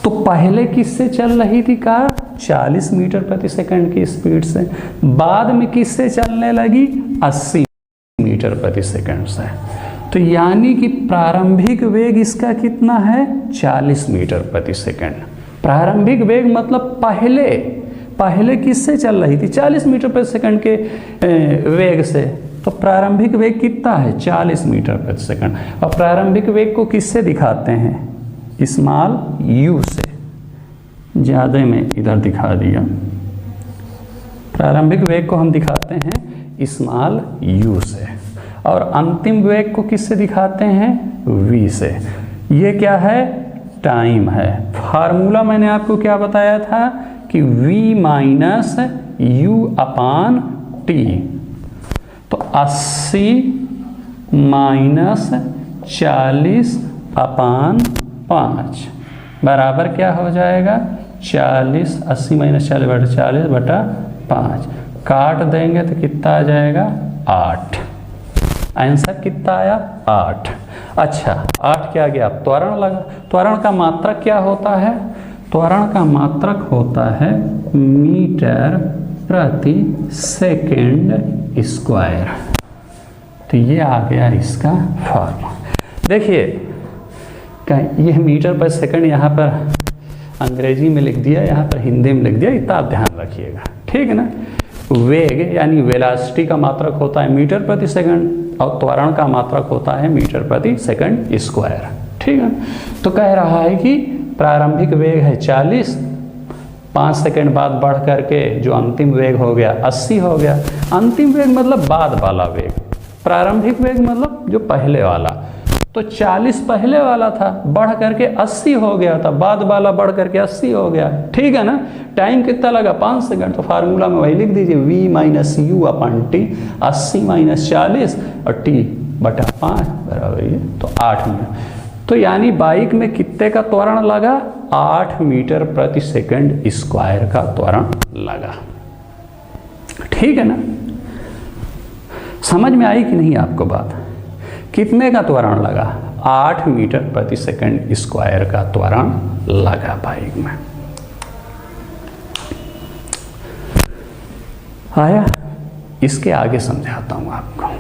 तो पहले किससे चल रही थी कार? 40 मीटर प्रति सेकंड की स्पीड से। बाद में किससे चलने लगी? 80 मीटर प्रति सेकंड से। तो यानी कि प्रारंभिक वेग इसका कितना है? 40 मीटर प्रति सेकंड। प्रारंभिक वेग मतलब पहले किससे चल रही थी? 40 मीटर प्रति सेकंड के वेग से। तो प्रारंभिक वेग कितना है? 40 मीटर प्रति सेकंड। और प्रारंभिक वेग को किससे दिखाते हैं? स्मॉल u से। ज़्यादा में इधर दिखा दिया। प्रारंभिक वेग को हम दिखाते हैं स्मॉल u से, और अंतिम वेग को किससे दिखाते हैं? v से। ये क्या है? टाइम है। फार्मूला मैंने आपको क्या बताया था कि v माइनस u अपान टी। तो 80 माइनस 40 अपान 5 बराबर क्या हो जाएगा? 40। 80 माइनस 40 बटा 40 बटा 5। काट देंगे तो कितना आ जाएगा? 8। आंसर कितना आया? 8। अच्छा, 8 क्या गया? त्वरण लगा। त्वरण का मात्रक क्या होता है? त्वरण का मात्रक होता है मीटर प्रति सेकंड स्क्वायर। तो ये आ गया इसका फॉर्मूला। देखिए, यह मीटर पर सेकंड यहाँ पर अंग्रेजी में लिख दिया, यहाँ पर हिंदी में लिख दिया, इतना आप ध्यान रखिएगा, ठीक है ना। वेग यानी वेलोसिटी का मात्रक होता है मीटर प्रति सेकंड, और त्वरण का मात्रक होता है मीटर प्रति सेकंड स्क्वायर, ठीक है। तो कह रहा है कि प्रारंभिक वेग है 40, 5 सेकंड बाद बढ़ करके जो अंतिम वेग हो गया 80 हो गया। अंतिम वेग मतलब बाद वाला वेग, प्रारंभिक वेग मतलब जो पहले वाला। तो 40 पहले वाला था, बढ़ करके 80 हो गया था, बाद वाला बढ़ करके 80 हो गया, ठीक है ना। टाइम कितना लगा? 5 सेकंड। तो फार्मूला में वही लिख दीजिए, v minus you upon T. 80 minus 40 और t बटा 5 बराबर ये, तो 8 मिनट। तो यानी बाइक में कितने का त्वरण लगा? 8 मीटर प्रति सेकंड स्क्वायर का त्वरण लगा, ठीक है ना। समझ में आई कि नहीं आपको बात? कितने का त्वरण लगा? 8 मीटर प्रति सेकंड स्क्वायर का त्वरण लगा बाइक में। आया? इसके आगे समझाता हूं आपको।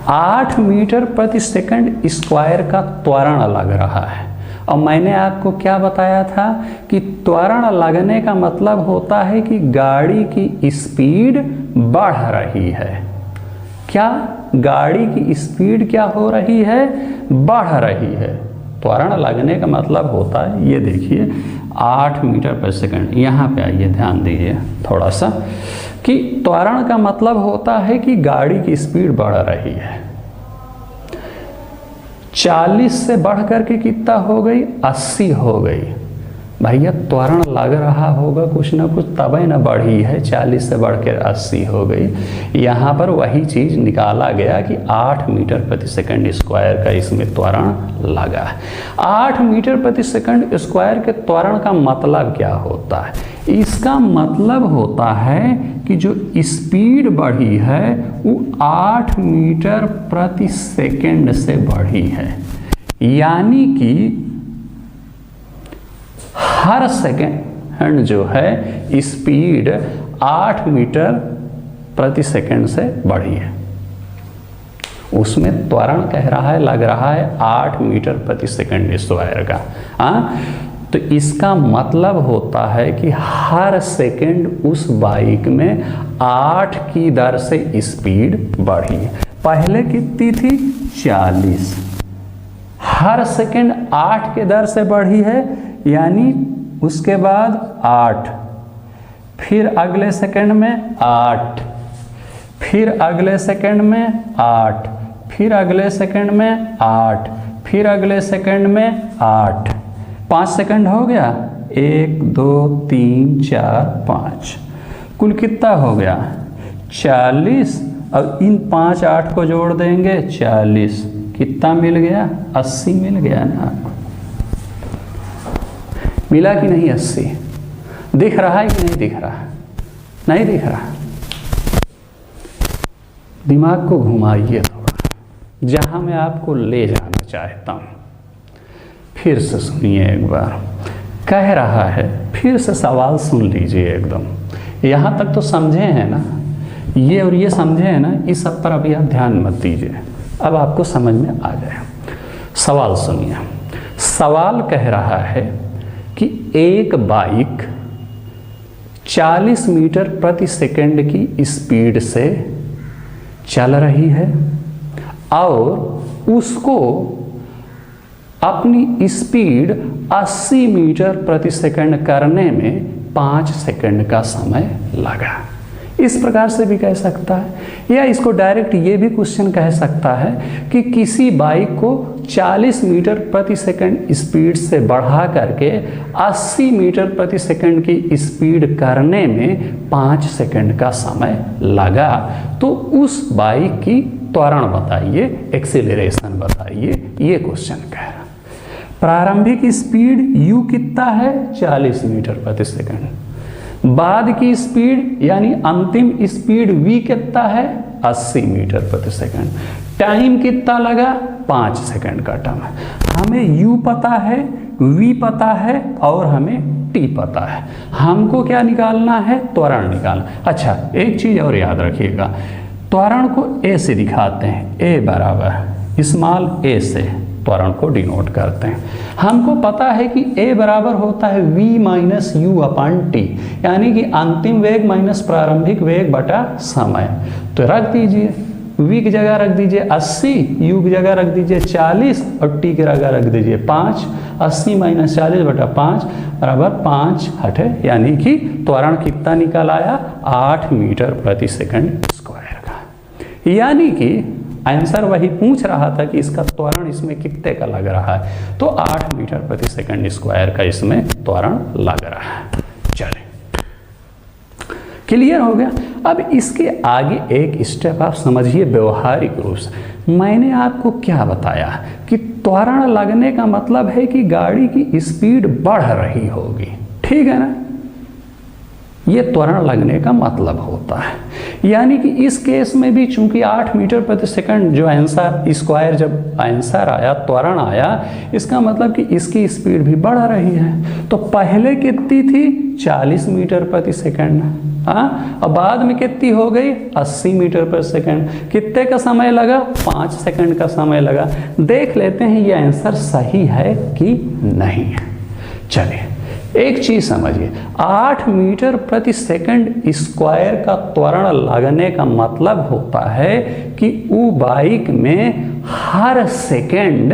8 मीटर प्रति सेकंड स्क्वायर का त्वरण लग रहा है, और मैंने आपको क्या बताया था कि त्वरण लगने का मतलब होता है कि गाड़ी की स्पीड बढ़ रही है। क्या? गाड़ी की स्पीड क्या हो रही है? बढ़ रही है। त्वरण लगने का मतलब होता है, ये देखिए 8 मीटर प्रति सेकंड। यहाँ पे आइए, ध्यान दीजिए थोड़ा सा, कि त्वरण का मतलब होता है कि गाड़ी की स्पीड बढ़ रही है। 40 से बढ़ करके कितना हो गई? 80 हो गई। भैया त्वरण लग रहा होगा कुछ ना कुछ, तभी ना बढ़ी है। 40 से बढ़कर 80 हो गई। यहाँ पर वही चीज़ निकाला गया कि 8 मीटर प्रति सेकंड स्क्वायर का इसमें त्वरण लगा है। 8 मीटर प्रति सेकंड स्क्वायर के त्वरण का मतलब क्या होता है? इसका मतलब होता है कि जो स्पीड बढ़ी है वो 8 मीटर प्रति सेकंड से बढ़ी है। यानी कि हर सेकंड जो है स्पीड 8 मीटर प्रति सेकंड से बढ़ी है। उसमें त्वरण कह रहा है, लग रहा है 8 मीटर प्रति सेकंड स्क्वायर का। तो इसका मतलब होता है कि हर सेकंड उस बाइक में 8 की दर से स्पीड बढ़ी। पहले कितनी थी? 40। हर सेकंड 8 के दर से बढ़ी है, यानी उसके बाद 8, फिर अगले सेकंड में 8, फिर अगले सेकंड में 8, फिर अगले सेकंड में 8, फिर अगले सेकंड में 8। 5 सेकंड हो गया। 1 2 3 4 5। कुल कितना हो गया? 40 अब इन 5 8 को जोड़ देंगे 40, कितना मिल गया? 80 मिल गया ना आपको। मिला कि नहीं? 80 दिख रहा है कि नहीं दिख रहा? नहीं दिख रहा। दिमाग को घुमाइए थोड़ा, जहां मैं आपको ले जाना चाहता हूं। फिर से सुनिए एक बार, कह रहा है, फिर से सवाल सुन लीजिए एकदम। यहाँ तक तो समझे हैं ना, ये और ये समझे हैं ना, इस सब पर अभी आप ध्यान मत दीजिए, अब आपको समझ में आ जाए। सवाल सुनिए। सवाल कह रहा है कि एक बाइक 40 मीटर प्रति सेकंड की स्पीड से चल रही है और उसको अपनी स्पीड 80 मीटर प्रति सेकंड करने में 5 सेकंड का समय लगा। इस प्रकार से भी कह सकता है, या इसको डायरेक्ट ये भी क्वेश्चन कह सकता है कि किसी बाइक को 40 मीटर प्रति सेकंड स्पीड से बढ़ा करके 80 मीटर प्रति सेकंड की स्पीड करने में 5 सेकंड का समय लगा, तो उस बाइक की त्वरण बताइए, एक्सेलरेशन बताइए, ये क्वेश्चन कह रहा। प्रारंभिक स्पीड u कितना है? 40 मीटर प्रति सेकंड। बाद की स्पीड यानी अंतिम स्पीड v कितना है? 80 मीटर प्रति सेकंड। टाइम कितना लगा? 5 सेकंड का टाइम है। हमें u पता है, v पता है और हमें t पता है। हमको क्या निकालना है? त्वरण निकालना। अच्छा, एक चीज और याद रखिएगा, त्वरण को a से दिखाते हैं, a बराबर स्मॉल a से त्वरण को डिनोट करते हैं। हमको पता है कि a बराबर होता है v minus you upon T, यानी कि अंतिम वेग माइनस प्रारंभिक वेग बटा समय। तो रख दीजिए, v की जगह रख दीजिए 80, u की जगह रख दीजिए 40 और t की जगह रख दीजिए 5। 80 माइनस 40 बटा 5 बराबर 5 हटे, यानी कि त्वरण कितना निकल आया? 8 मीटर प्रति सेकंड स्क्वायर का। यानी कि आंसर वही पूछ रहा था कि इसका त्वरण इसमें कितने का लग रहा है, तो 8 मीटर प्रति सेकंड स्क्वायर का इसमें त्वरण लग रहा है। चलिए, क्लियर हो गया। अब इसके आगे एक स्टेप आप समझिए व्यवहारिक रूप से। मैंने आपको क्या बताया कि त्वरण लगने का मतलब है कि गाड़ी की स्पीड बढ़ रही होगी, ठीक है ना? ये त्वरण लगने का मतलब होता है। यानी कि इस केस में भी चूंकि 8 मीटर प्रति सेकंड जो आंसर स्क्वायर, जब आंसर आया, त्वरण आया, इसका मतलब कि इसकी स्पीड भी बढ़ रही है। तो पहले कितनी थी? 40 मीटर प्रति सेकंड, हाँ, और बाद में कितनी हो गई? 80 मीटर प्रति सेकंड। कितने का समय लगा? 5 सेकंड का समय लगा। देख लेते हैं ये आंसर सही है कि नहीं है। चलिए, एक चीज समझिए, 8 मीटर प्रति सेकंड स्क्वायर का त्वरण लगने का मतलब होता है कि वो बाइक में हर सेकंड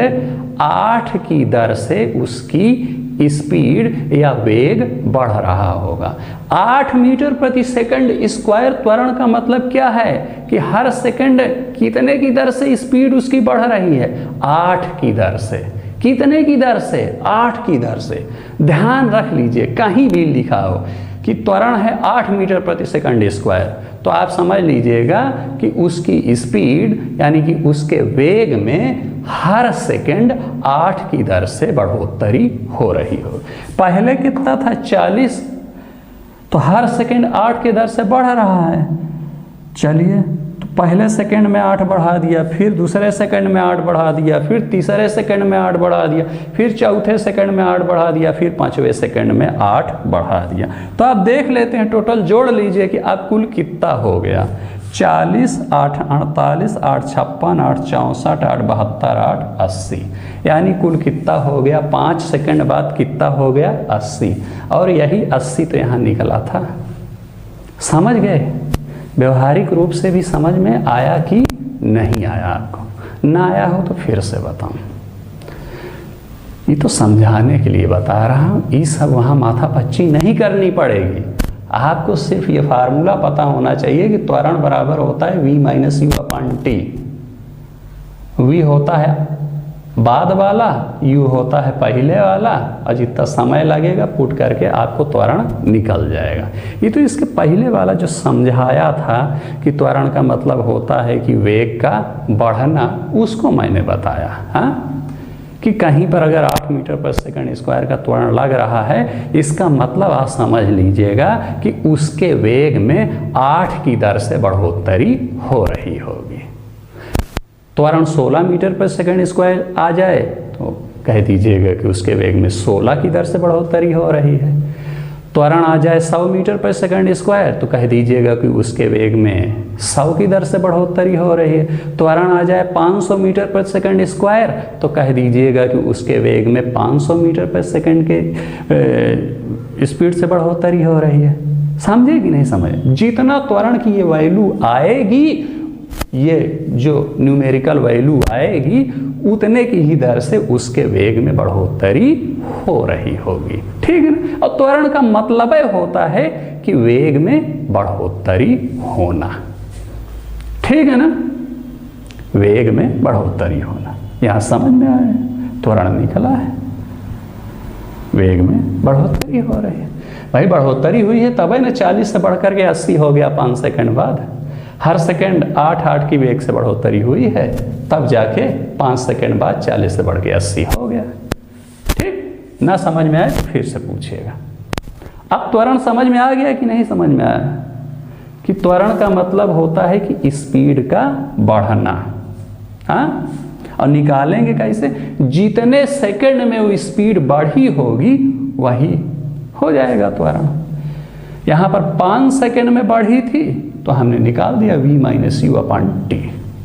8 की दर से उसकी स्पीड या वेग बढ़ रहा होगा। 8 मीटर प्रति सेकंड स्क्वायर त्वरण का मतलब क्या है कि हर सेकंड कितने की दर से स्पीड उसकी बढ़ रही है? 8 की दर से। कितने की दर से? 8 की दर से। ध्यान रख लीजिए, कहीं भी लिखा हो कि त्वरण है 8 मीटर प्रति सेकंड स्क्वायर, तो आप समझ लीजिएगा कि उसकी स्पीड यानी कि उसके वेग में हर सेकंड 8 की दर से बढ़ोतरी हो रही हो। पहले कितना था? 40, तो हर सेकंड 8 की दर से बढ़ रहा है। चलिए, तो पहले सेकंड में 8 बढ़ा दिया, फिर दूसरे सेकंड में 8 बढ़ा दिया, फिर तीसरे सेकंड में 8 बढ़ा दिया, फिर चौथे सेकंड में 8 बढ़ा दिया, फिर पांचवें सेकंड में 8 बढ़ा दिया। तो आप देख लेते हैं, टोटल जोड़ लीजिए कि आप कुल कितना हो गया। 40, 8 48, 8 56, 8 64, 8 72, 8 80, यानी कुल कितना हो गया? 5 सेकंड बाद कितना हो गया? 80। और यही 80 तो यहाँ निकला था। समझ गए? व्यवहारिक रूप से भी समझ में आया कि नहीं आया? आपको ना आया हो तो फिर से बताऊं, ये तो समझाने के लिए बता रहा हूं। ये सब वहां माथापच्ची नहीं करनी पड़ेगी। आपको सिर्फ ये फार्मूला पता होना चाहिए कि त्वरण बराबर होता है v minus you upon T. v होता है बाद वाला u होता है पहले वाला, और जितना समय लगेगा पुट करके आपको त्वरण निकल जाएगा। ये तो इसके पहले वाला जो समझाया था कि त्वरण का मतलब होता है कि वेग का बढ़ना, उसको मैंने बताया। हाँ, कि कहीं पर अगर 8 मीटर पर सेकंड स्क्वायर का त्वरण लग रहा है, इसका मतलब आप समझ लीजिएगा कि उसके वेग में 8 की दर से बढ़ोतरी हो रही होगी। त्वरण 16 मीटर पर सेकंड स्क्वायर आ जाए तो कह दीजिएगा कि उसके वेग में 16 की दर से बढ़ोतरी हो रही है। त्वरण आ जाए 100 मीटर पर सेकंड स्क्वायर तो कह दीजिएगा कि उसके वेग में 100 की दर से बढ़ोतरी हो रही है। त्वरण आ जाए 500 मीटर पर सेकंड स्क्वायर तो कह दीजिएगा कि उसके वेग में 500 मीटर पर सेकंड के स्पीड से बढ़ोतरी हो रही है। समझे कि नहीं समझे? जितना त्वरण की ये वैल्यू आएगी, ये जो न्यूमेरिकल वैल्यू आएगी, उतने की ही दर से उसके वेग में बढ़ोतरी हो रही होगी। ठीक है ना? और त्वरण का मतलब होता है कि वेग में बढ़ोतरी होना। ठीक है ना? वेग में बढ़ोतरी होना, यहां समझ में आया? त्वरण निकला है, वेग में बढ़ोतरी हो रही है। भाई बढ़ोतरी हुई है तब है ना 40 से बढ़कर के 80 हो गया 5 सेकंड बाद। हर सेकंड 8 की वेग से बढ़ोतरी हुई है, तब जाके 5 सेकंड बाद 40 से बढ़ के 80 हो गया। ठीक, ना समझ में आए तो फिर से पूछिएगा। अब त्वरण समझ में आ गया कि नहीं समझ में आया? कि त्वरण का मतलब होता है कि स्पीड का बढ़ना। हाँ, और निकालेंगे कैसे? जितने सेकंड में वो स्पीड बढ़ी होगी वही हो जाएगा त्वरण। यहाँ पर 5 सेकंड में बढ़ी थी तो हमने निकाल दिया v-u/t।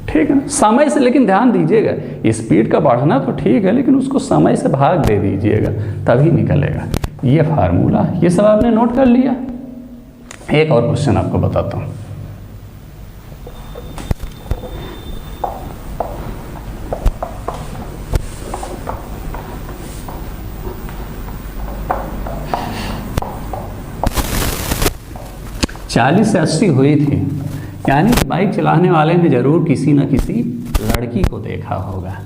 ठीक है ना? समय से, लेकिन ध्यान दीजिएगा स्पीड का बढ़ना तो ठीक है, लेकिन उसको समय से भाग दे दीजिएगा तभी निकलेगा। ये फार्मूला, ये सब आपने नोट कर लिया। एक और क्वेश्चन आपको बताता हूँ। चालीस से 80 हुई थी, यानी बाइक चलाने वाले ने जरूर किसी न किसी लड़की को देखा होगा।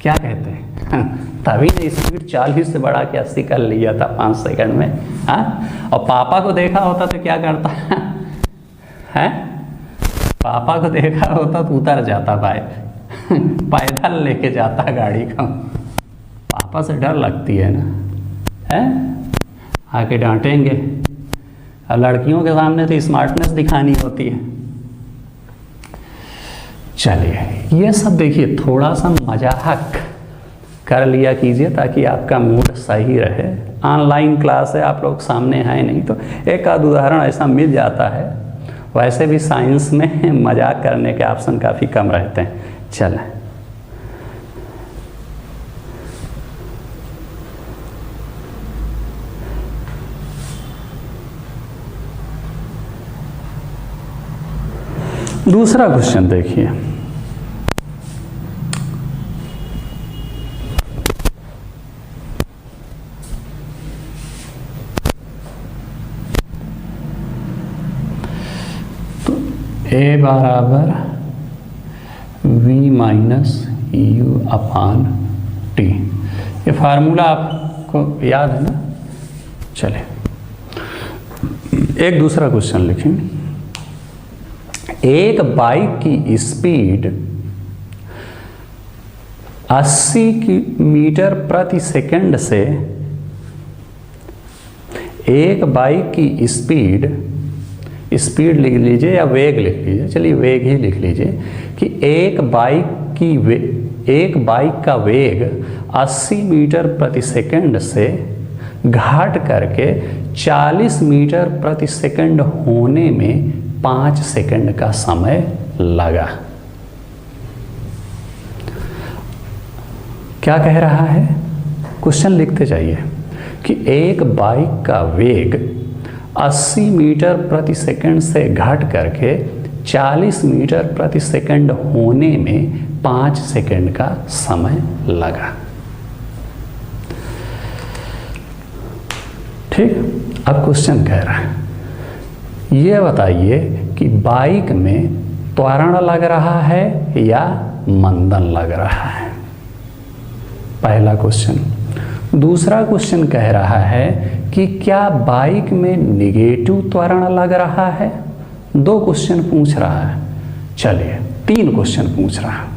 क्या कहते हैं? तभी ने स्पीड 40 से बढ़ा के 80 कर लिया था 5 सेकंड में। हाँ, और पापा को देखा होता तो क्या करता है? पापा को देखा होता तो उतर जाता बाइक, पैदल लेके जाता गाड़ी को। पापा से डर लगती है ना, है? आके डांटेंगे। और लड़कियों के सामने तो स्मार्टनेस दिखानी होती है। चलिए, ये सब देखिए थोड़ा सा मजाक कर लिया कीजिए ताकि आपका मूड सही रहे। ऑनलाइन क्लास है, आप लोग सामने हैं नहीं, तो एक आध उदाहरण ऐसा मिल जाता है। वैसे भी साइंस में मजाक करने के ऑप्शन काफ़ी कम रहते हैं। चलें, दूसरा क्वेश्चन देखिए। तो a बराबर v-u/t, ये फार्मूला आपको याद है ना? चलिए, एक दूसरा क्वेश्चन लिखें। एक बाइक की स्पीड 80 मीटर प्रति सेकंड से, एक बाइक की स्पीड लिख लीजिए या वेग लिख लीजिए, चलिए वेग ही लिख लीजिए, कि एक बाइक का वेग 80 मीटर प्रति सेकंड से घट करके 40 मीटर प्रति सेकंड होने में 5 सेकंड का समय लगा। क्या कह रहा है? क्वेश्चन लिखते जाइए कि एक बाइक का वेग 80 मीटर प्रति सेकंड से घट करके 40 मीटर प्रति सेकंड होने में 5 सेकंड का समय लगा। ठीक, अब क्वेश्चन कह रहा है, ये बताइए कि बाइक में त्वरण लग रहा है या मंदन लग रहा है? पहला क्वेश्चन। दूसरा क्वेश्चन कह रहा है कि क्या बाइक में निगेटिव त्वरण लग रहा है। दो क्वेश्चन पूछ रहा है, चलिए तीन क्वेश्चन पूछ रहा है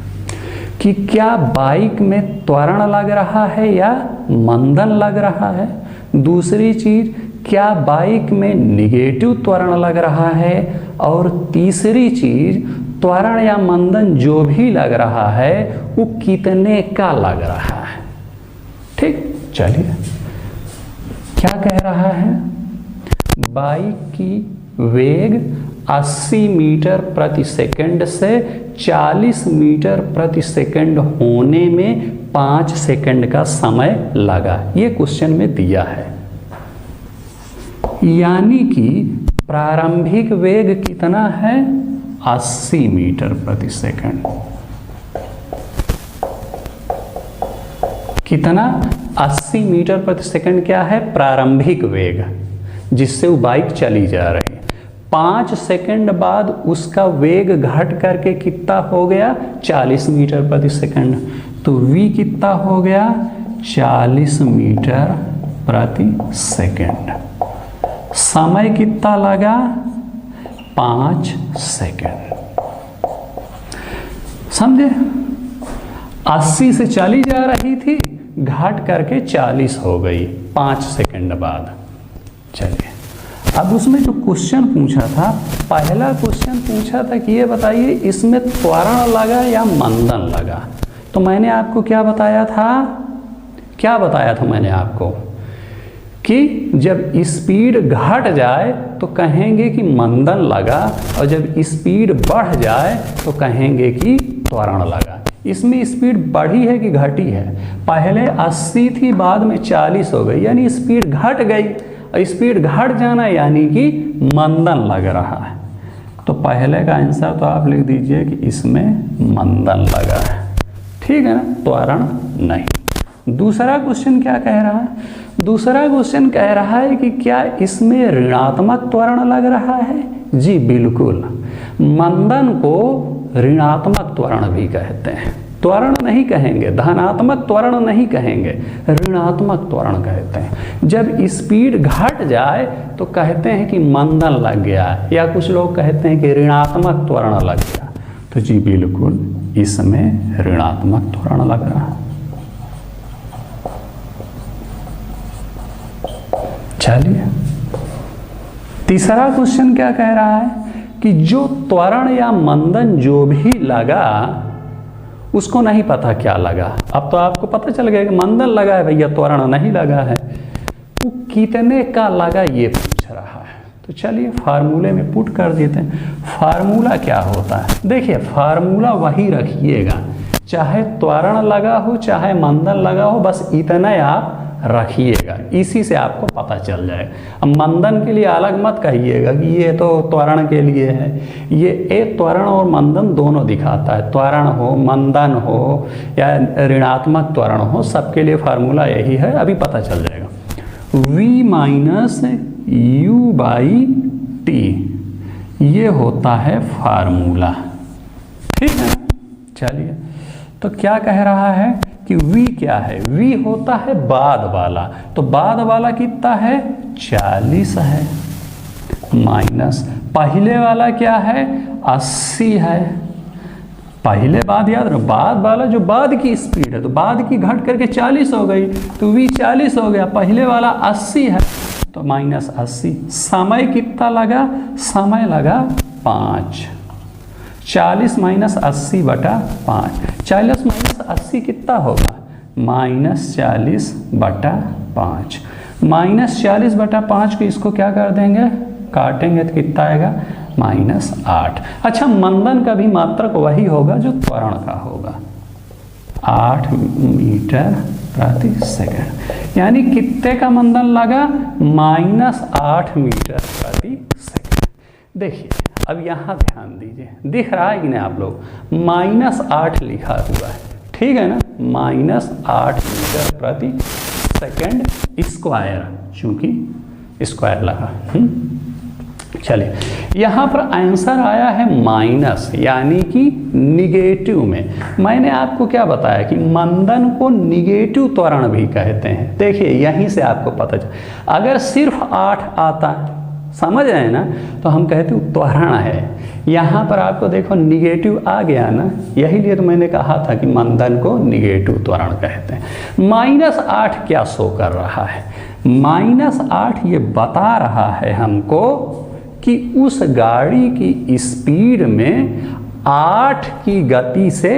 कि क्या बाइक में त्वरण लग रहा है या मंदन लग रहा है। दूसरी चीज, क्या बाइक में निगेटिव त्वरण लग रहा है। और तीसरी चीज, त्वरण या मंदन जो भी लग रहा है वो कितने का लग रहा है। ठीक, चलिए क्या कह रहा है, बाइक की वेग 80 मीटर प्रति सेकंड से 40 मीटर प्रति सेकंड होने में 5 सेकंड का समय लगा। ये क्वेश्चन में दिया है, यानी कि प्रारंभिक वेग कितना है 80 मीटर प्रति सेकंड। कितना 80 मीटर प्रति सेकंड क्या है प्रारंभिक वेग, जिससे वो बाइक चली जा रही है। 5 सेकंड बाद उसका वेग घट करके कितना हो गया 40 मीटर प्रति सेकंड। तो v कितना हो गया 40 मीटर प्रति सेकंड। समय कितना लगा 5 सेकंड। समझे, 80 से चली जा रही थी, घट करके 40 हो गई 5 सेकंड बाद। चलिए अब उसमें जो क्वेश्चन पूछा था, पहला क्वेश्चन पूछा था कि ये बताइए इसमें त्वरण लगा या मंदन लगा। तो मैंने आपको क्या बताया था मैंने आपको कि जब स्पीड घट जाए तो कहेंगे कि मंदन लगा, और जब स्पीड बढ़ जाए तो कहेंगे कि त्वरण लगा। इसमें स्पीड बढ़ी है कि घटी है, पहले 80 थी बाद में 40 हो गई, यानी स्पीड घट गई। और स्पीड घट जाना यानी कि मंदन लग रहा है। तो पहले का आंसर तो आप लिख दीजिए कि इसमें मंदन लगा है, ठीक है ना, त्वरण नहीं। दूसरा क्वेश्चन क्या कह रहा है, दूसरा क्वेश्चन कह रहा है कि क्या इसमें ऋणात्मक त्वरण लग रहा है। जी बिल्कुल, मंदन को ऋणात्मक त्वरण भी कहते हैं। त्वरण नहीं कहेंगे, धनात्मक त्वरण नहीं कहेंगे, ऋणात्मक त्वरण कहते हैं। जब स्पीड घट जाए तो कहते हैं कि मंदन लग गया, या कुछ लोग कहते हैं कि ऋणात्मक त्वरण लग गया। तो जी बिल्कुल इसमें ऋणात्मक त्वरण लग रहा है। चलिए तीसरा क्वेश्चन क्या कह रहा है कि जो त्वरण या मंदन जो भी लगा उसको नहीं पता क्या लगा। अब तो आपको पता चल गया कि मंदन लगा है भैया, त्वरण नहीं लगा है। वो कितने का लगा ये पूछ रहा है। तो चलिए फार्मूले में पुट कर देते हैं। फार्मूला क्या होता है, देखिए फार्मूला वही रखिएगा, चाहे त्वरण लगा हो चाहे मंदन लगा हो, बस इतना आप रखिएगा, इसी से आपको पता चल जाएगा। अब मंदन के लिए अलग मत कहिएगा कि ये तो त्वरण के लिए है। ये एक त्वरण और मंदन दोनों दिखाता है, त्वरण हो मंदन हो या ऋणात्मक त्वरण हो, सबके लिए फार्मूला यही है, अभी पता चल जाएगा। v minus you by T, ये होता है फार्मूला, ठीक है। चलिए तो क्या कह रहा है कि v क्या है, v होता है बाद वाला, तो बाद वाला कितना है 40 है, माइनस पहले वाला क्या है 80 है। पहले बाद याद रखो, बाद वाला जो बाद की स्पीड है, तो बाद की घट करके 40 हो गई, तो v 40 हो गया, पहले वाला 80 है तो माइनस 80। समय कितना लगा, समय लगा 5। 40 माइनस 80 बटा 5, 40 माइनस 80 कितना होगा माइनस 40 बटा 5। माइनस 40 बटा 5 को इसको क्या कर देंगे, काटेंगे तो कितना आएगा माइनस 8। अच्छा, मंदन का भी मात्रक वही होगा जो त्वरण का होगा, 8 मीटर प्रति सेकंड, यानी कितने का मंदन लगा माइनस 8 मीटर प्रति सेकंड। देखिए अब यहाँ ध्यान दीजिए, दिख रहा है कि नहीं आप लोग, माइनस 8 लिखा हुआ है, ठीक है ना, माइनस 8 मीटर प्रति सेकंड स्क्वायर, चूंकि स्क्वायर लगा। चलिए, यहाँ पर आंसर आया है माइनस, यानी कि निगेटिव में। मैंने आपको क्या बताया कि मंदन को निगेटिव त्वरण भी कहते हैं। देखिए यहीं से आपको पता चल, अगर सिर्फ 8 आता, समझ रहे ना, तो हम कहते त्वरण है। यहाँ पर आपको देखो निगेटिव आ गया ना, यही लिए तो मैंने कहा था कि मंदन को निगेटिव त्वरण कहते हैं। -8 क्या शो कर रहा है? -8 ये बता रहा है हमको कि उस गाड़ी की स्पीड में 8 की गति से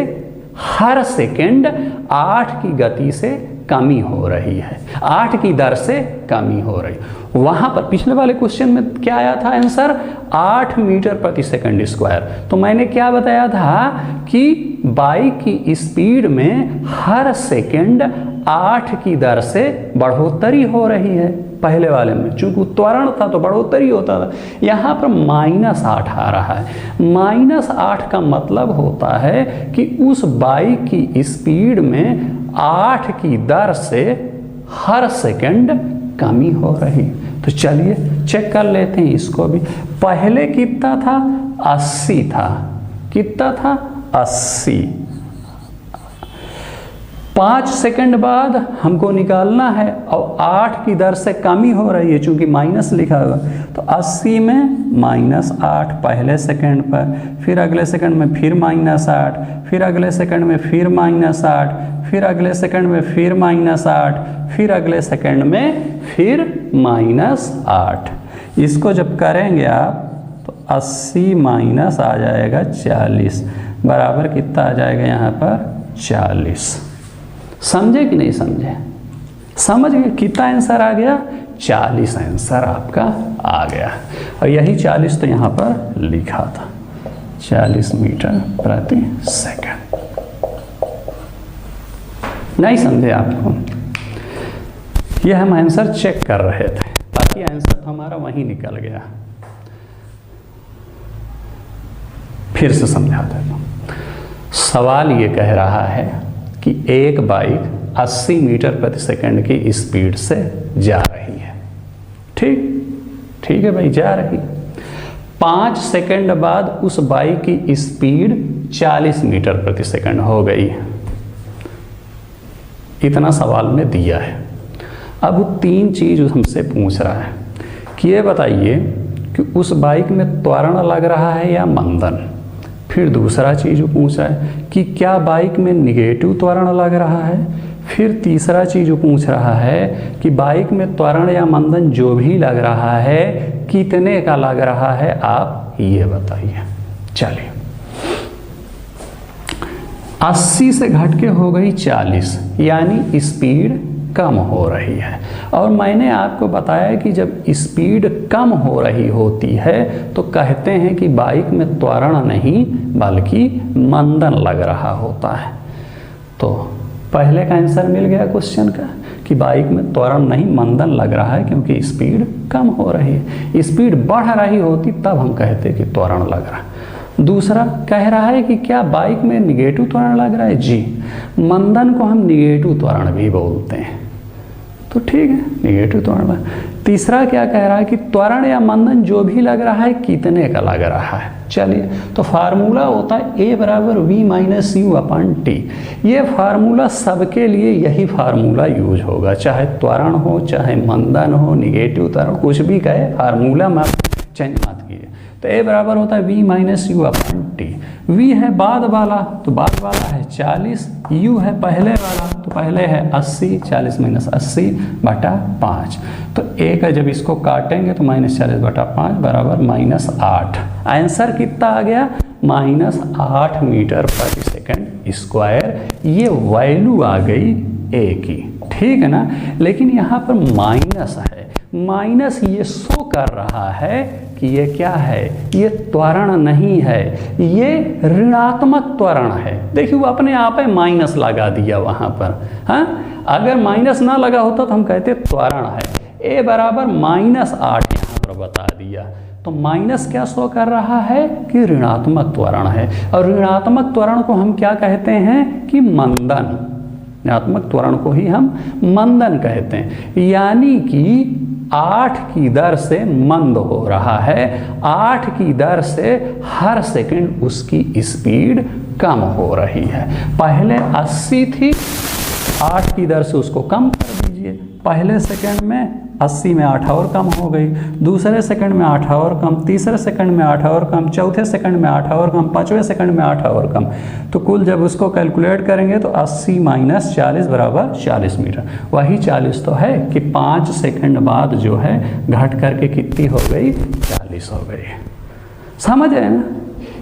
हर सेकंड 8 की गति से कमी हो रही है, 8 की दर से कमी हो रही। वहाँ पर पिछले वाले क्वेश्चन में क्या आया था आंसर? 8 मीटर प्रति सेकंड स्क्वायर। तो मैंने क्या बताया था कि बाइक की स्पीड में हर सेकंड 8 की दर से बढ़ोतरी हो रही है। पहले वाले में चूंकि त्वरण था तो बढ़ोतरी होता था, यहाँ पर -8 आ रहा है। -8 का मतलब होता है कि उस बाइक की स्पीड में 8 की दर से हर सेकंड कमी हो रही। तो चलिए चेक कर लेते हैं इसको भी। पहले कितना था? 80 था। कितना था? 80। 5 सेकंड बाद हमको निकालना है और 8 की दर से कमी हो रही है, चूंकि माइनस लिखा हुआ, तो 80 में -8 पहले सेकंड पर, फिर अगले सेकंड में फिर -8, फिर अगले सेकंड में फिर -8, फिर अगले सेकंड में फिर -8, फिर अगले सेकंड में फिर -8। इसको जब करेंगे आप तो 80 माइनस आ जाएगा 40, बराबर कितना आ जाएगा यहाँ पर? 40। समझे कि नहीं समझे? समझ गए? कितना आंसर आ गया? 40 आंसर आपका आ गया। और यही 40 तो यहाँ पर लिखा था, 40 मीटर प्रति सेकंड। नहीं समझे आपको? यह हम आंसर चेक कर रहे थे, बाकी आंसर तो हमारा वहीं निकल गया। फिर से समझा देता हूँ। सवाल ये कह रहा है कि एक बाइक 80 मीटर प्रति सेकंड की स्पीड से जा रही है। ठीक है भाई, जा रही। 5 सेकंड बाद उस बाइक की स्पीड 40 मीटर प्रति सेकंड हो गई। इतना सवाल में दिया है। अब 3 चीज हमसे पूछ रहा है कि ये बताइए कि उस बाइक में त्वरण लग रहा है या मंदन। फिर दूसरा चीज़ पूछ रहा है कि क्या बाइक में निगेटिव त्वरण लग रहा है। फिर तीसरा चीज़ पूछ रहा है कि बाइक में त्वरण या मंदन जो भी लग रहा है कितने का लग रहा है, आप ये बताइए। चलिए, 80 से घट के हो गई 40, यानी स्पीड कम हो रही है। और मैंने आपको बताया कि जब स्पीड कम हो रही होती है तो कहते हैं कि बाइक में त्वरण नहीं बल्कि मंदन लग रहा होता है। तो पहले का आंसर मिल गया क्वेश्चन का कि बाइक में त्वरण नहीं मंदन लग रहा है, क्योंकि स्पीड कम हो रही है। स्पीड बढ़ रही होती तब हम कहते कि त्वरण लग रहा है। दूसरा कह रहा है कि क्या बाइक में निगेटिव त्वरण लग रहा है। जी, मंदन को हम निगेटिव त्वरण भी बोलते हैं, तो ठीक है, निगेटिव त्वरण। तीसरा क्या कह रहा है कि त्वरण या मंदन जो भी लग रहा है कितने का लग रहा है। चलिए, तो फार्मूला होता है A = V - U/T। ये फार्मूला सबके लिए यही फार्मूला यूज होगा, चाहे त्वरण हो, चाहे मंदन हो, निगेटिव त्वरण, कुछ भी कहे, फार्मूला में चेंज मत कीजिए। तो A बराबर होता है V - U/T। V है बाद वाला, तो बाद वाला है 40, U है पहले वाला, तो पहले है 80, 40 - 80/5। तो A का जब इसको काटेंगे तो -40/5 बराबर -8। आंसर कितना आ गया? -8 मीटर प्रति सेकंड स्क्वायर। ये वैल्यू आ गई A की, ठीक है ना। लेकिन यहाँ पर माइनस है, माइनस ये शो कर रहा है कि ये क्या है, ये त्वरण नहीं है, ये ऋणात्मक त्वरण है। देखिए वो अपने आप ही माइनस लगा दिया वहाँ पर। हाँ, अगर माइनस ना लगा होता तो हम कहते त्वरण है। A बराबर -8 यहाँ पर बता दिया, तो माइनस क्या शो कर रहा है कि ऋणात्मक त्वरण है। और ऋणात्मक त्वरण को हम क्या कहते हैं कि मंदन। ऋणात्मक त्वरण को ही हम मंदन कहते हैं। यानी कि 8 की दर से मंद हो रहा है, 8 की दर से हर सेकंड उसकी स्पीड कम हो रही है। पहले 80 थी, 8 की दर से उसको कम कर दीजिए। पहले सेकंड में 80 में 8 और कम हो गई, दूसरे सेकंड में 8 और कम, तीसरे सेकंड में 8 और कम, चौथे सेकंड में 8 और कम, पांचवें सेकंड में 8 और कम। तो कुल जब उसको कैलकुलेट करेंगे तो 80 माइनस 40 बराबर 40 मीटर। वही 40 तो है कि 5 सेकंड बाद जो है घट करके कितनी हो गई, 40 हो गई। समझ रहे ना?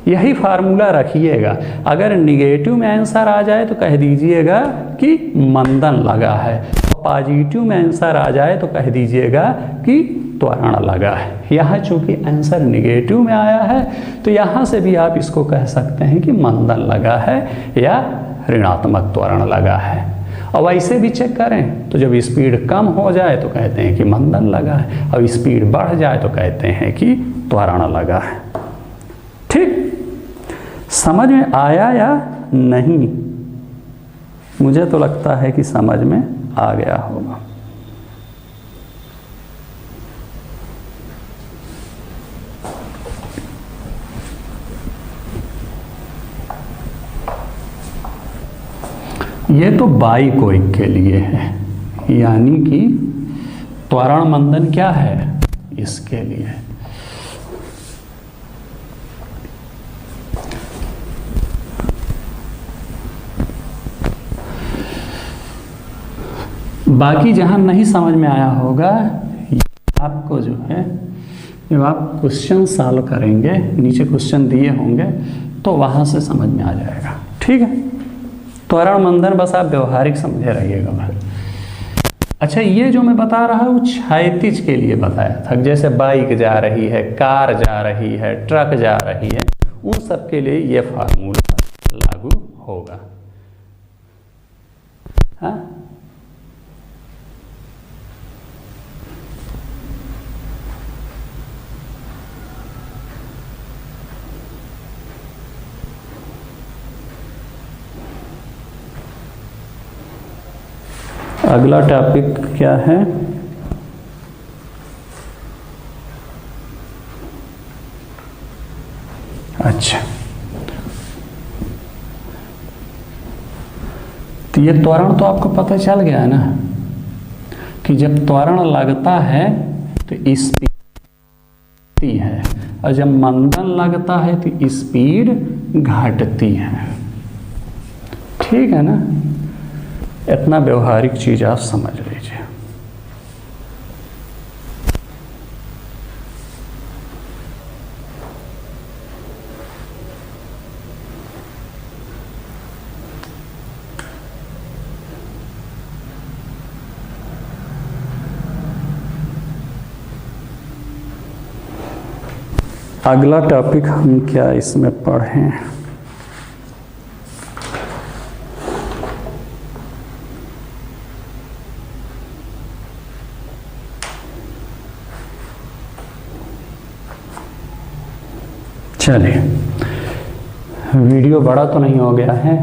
यही फार्मूला रखिएगा। अगर निगेटिव में आंसर आ जाए तो कह दीजिएगा कि मंदन लगा है, पॉजिटिव में आंसर आ जाए तो कह दीजिएगा कि त्वरण लगा है। यहाँ चूंकि आंसर निगेटिव में आया है तो यहाँ से भी आप इसको कह सकते हैं कि मंदन लगा है या ऋणात्मक त्वरण लगा है। और वैसे भी चेक करें तो जब स्पीड कम हो जाए तो कहते हैं कि मंदन लगा है, और स्पीड बढ़ जाए तो कहते हैं कि त्वरण लगा है। ठीक, समझ में आया या नहीं? मुझे तो लगता है कि समझ में आ गया होगा। ये तो बाइकोइक के लिए है, यानी कि त्वरण मंदन क्या है इसके लिए। बाकी जहाँ नहीं समझ में आया होगा, आपको जो है जब आप क्वेश्चन सॉल्व करेंगे, नीचे क्वेश्चन दिए होंगे तो वहाँ से समझ में आ जाएगा। ठीक है, त्वरण मंदन बस आप व्यवहारिक समझे रहिएगा भाई। अच्छा, ये जो मैं बता रहा हूँ क्षैतिज के लिए बताया था, जैसे बाइक जा रही है, कार जा रही है, ट्रक जा रही है, उन सब के लिए ये फार्मूला लागू होगा। हाँ, अगला टॉपिक क्या है? अच्छा, तो ये त्वरण तो आपको पता चल गया है ना कि जब त्वरण लगता है तो स्पीड है, और जब मंदन लगता है तो स्पीड घटती है। ठीक है ना? इतना व्यवहारिक चीज आप समझ लीजिए। अगला टॉपिक हम क्या इसमें पढ़ें? चलिए, वीडियो बड़ा तो नहीं हो गया है,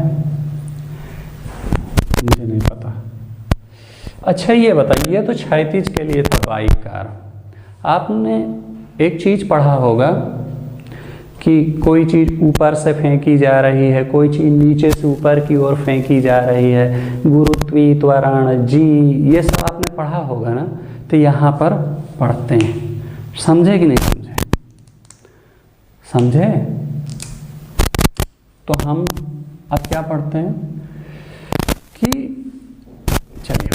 मुझे नहीं पता। अच्छा, ये बताइए, तो क्षैतिज के लिए था बाइक कार। आपने एक चीज़ पढ़ा होगा कि कोई चीज़ ऊपर से फेंकी जा रही है, कोई चीज़ नीचे से ऊपर की ओर फेंकी जा रही है, गुरुत्वीय त्वरण जी, ये सब आपने पढ़ा होगा ना। तो यहाँ पर पढ़ते हैं, समझे कि नहीं समझे? समझे? तो हम अब क्या पढ़ते हैं कि चलिए,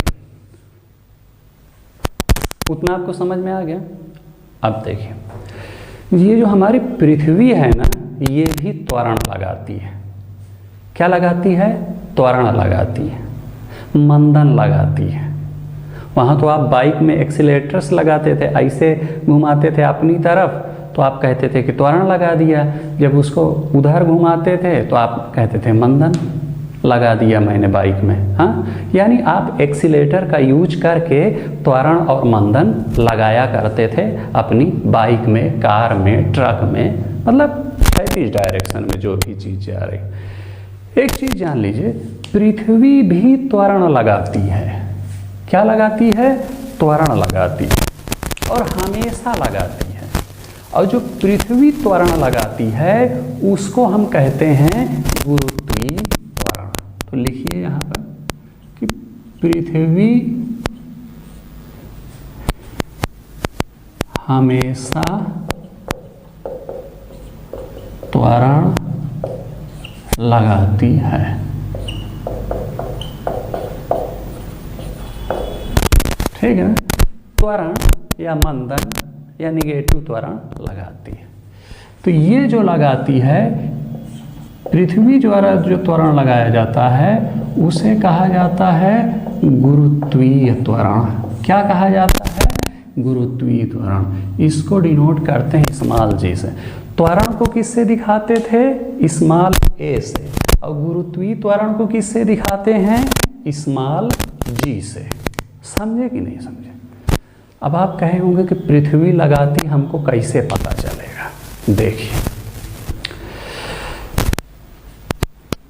उतना आपको समझ में आ गया। अब देखिए, ये जो हमारी पृथ्वी है ना, ये भी त्वरण लगाती है। क्या लगाती है? त्वरण लगाती है, मंदन लगाती है। वहाँ तो आप बाइक में एक्सीलेटर्स लगाते थे, ऐसे घुमाते थे अपनी तरफ तो आप कहते थे कि त्वरण लगा दिया, जब उसको उधर घुमाते थे तो आप कहते थे मंदन लगा दिया मैंने बाइक में। हाँ, यानी आप एक्सीलेटर का यूज करके त्वरण और मंदन लगाया करते थे अपनी बाइक में, कार में, ट्रक में, मतलब क्षैतिज डायरेक्शन में जो भी चीज़ जा रही। एक चीज़ जान लीजिए, पृथ्वी भी त्वरण लगाती है। क्या लगाती है? त्वरण लगाती है। और हमेशा लगाती है। और जो पृथ्वी त्वरण लगाती है उसको हम कहते हैं गुरुत्वीय त्वरण। तो लिखिए यहाँ पर कि पृथ्वी हमेशा त्वरण लगाती है। ठीक है, त्वरण या मंदन या निगेटिव त्वरण लगाती है। तो ये जो लगाती है, पृथ्वी द्वारा जो त्वरण लगाया जाता है उसे कहा जाता है गुरुत्वीय त्वरण। क्या कहा जाता है? गुरुत्वीय त्वरण। इसको डिनोट करते हैं स्मॉल जी से। त्वरण को किससे दिखाते थे? स्मॉल ए से। और गुरुत्वीय त्वरण को किससे दिखाते हैं? स्मॉल जी से। समझे कि नहीं समझे? अब आप कहे होंगे कि पृथ्वी लगाती हमको कैसे पता चलेगा? देखिए,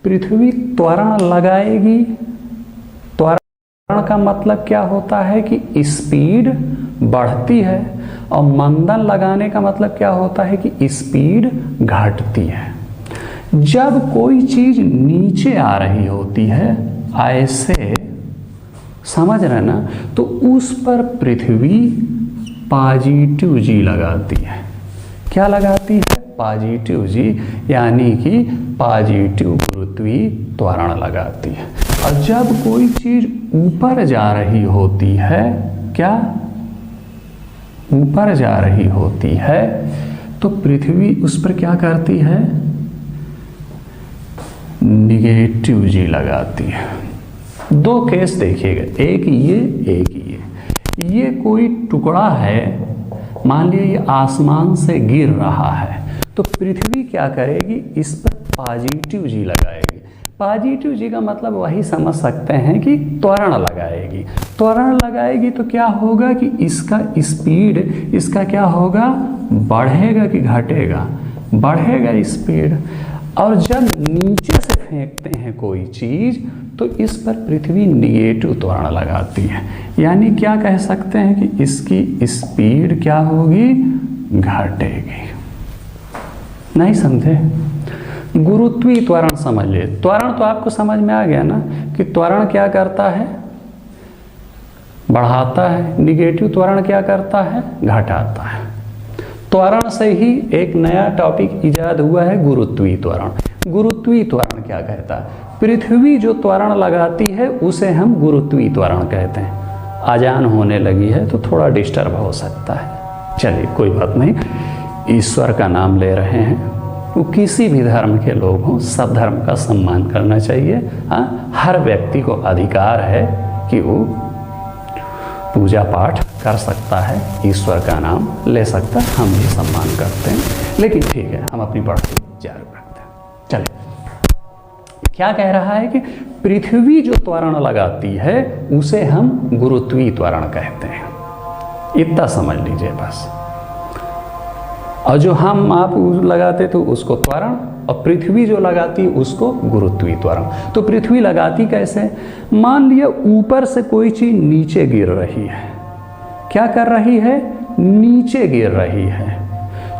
पृथ्वी त्वरण लगाएगी। त्वरण का मतलब क्या होता है कि स्पीड बढ़ती है, और मंदन लगाने का मतलब क्या होता है कि स्पीड घटती है। जब कोई चीज नीचे आ रही होती है, ऐसे समझ रहे ना, तो उस पर पृथ्वी पॉजिटिव जी लगाती है। क्या लगाती है? पॉजिटिव जी, यानी कि पॉजिटिव गुरुत्वीय त्वरण लगाती है। और जब कोई चीज ऊपर जा रही होती है, क्या ऊपर जा रही होती है, तो पृथ्वी उस पर क्या करती है? निगेटिव जी लगाती है। दो केस देखिएगा, एक ये कोई टुकड़ा है, मान लीजिए ये आसमान से गिर रहा है, तो पृथ्वी क्या करेगी? इस पर पॉजिटिव जी लगाएगी। पॉजिटिव जी का मतलब वही समझ सकते हैं कि त्वरण लगाएगी। त्वरण लगाएगी तो क्या होगा कि इसका स्पीड, इसका क्या होगा? बढ़ेगा कि घटेगा? बढ़ेगा स्पीड। और जब नीचे से फेंकते हैं कोई चीज, तो इस पर पृथ्वी निगेटिव त्वरण लगाती है। यानी क्या कह सकते हैं कि इसकी स्पीड क्या होगी? घटेगी। नहीं समझे? गुरुत्वीय त्वरण समझ लिए। त्वरण तो आपको समझ में आ गया ना कि त्वरण क्या करता है? बढ़ाता है। निगेटिव त्वरण क्या करता है? घटाता है। त्वरण से ही एक नया टॉपिक इजाद हुआ है, गुरुत्वीय त्वरण। गुरुत्वीय त्वरण क्या कहता है? पृथ्वी जो त्वरण लगाती है उसे हम गुरुत्वीय त्वरण कहते हैं। अजान होने लगी है तो थोड़ा डिस्टर्ब हो सकता है, चलिए कोई बात नहीं। ईश्वर का नाम ले रहे हैं, वो किसी भी धर्म के लोग हों, सब धर्म का सम्मान करना चाहिए। हाँ, हर व्यक्ति को अधिकार है कि वो पूजा पाठ कर सकता है, ईश्वर का नाम ले सकता है, हम भी सम्मान करते हैं। लेकिन ठीक है, हम अपनी पढ़ाई जारी रखते हैं। चलिए, क्या कह रहा है कि पृथ्वी जो त्वरण लगाती है उसे हम गुरुत्वीय त्वरण कहते हैं। इतना समझ लीजिए बस। और जो हम आप लगाते तो उसको त्वरण, और पृथ्वी जो लगाती उसको गुरुत्वीय त्वरण। तो पृथ्वी लगाती कैसे? मान लिया ऊपर से कोई चीज नीचे गिर रही है। क्या कर रही है? नीचे गिर रही है,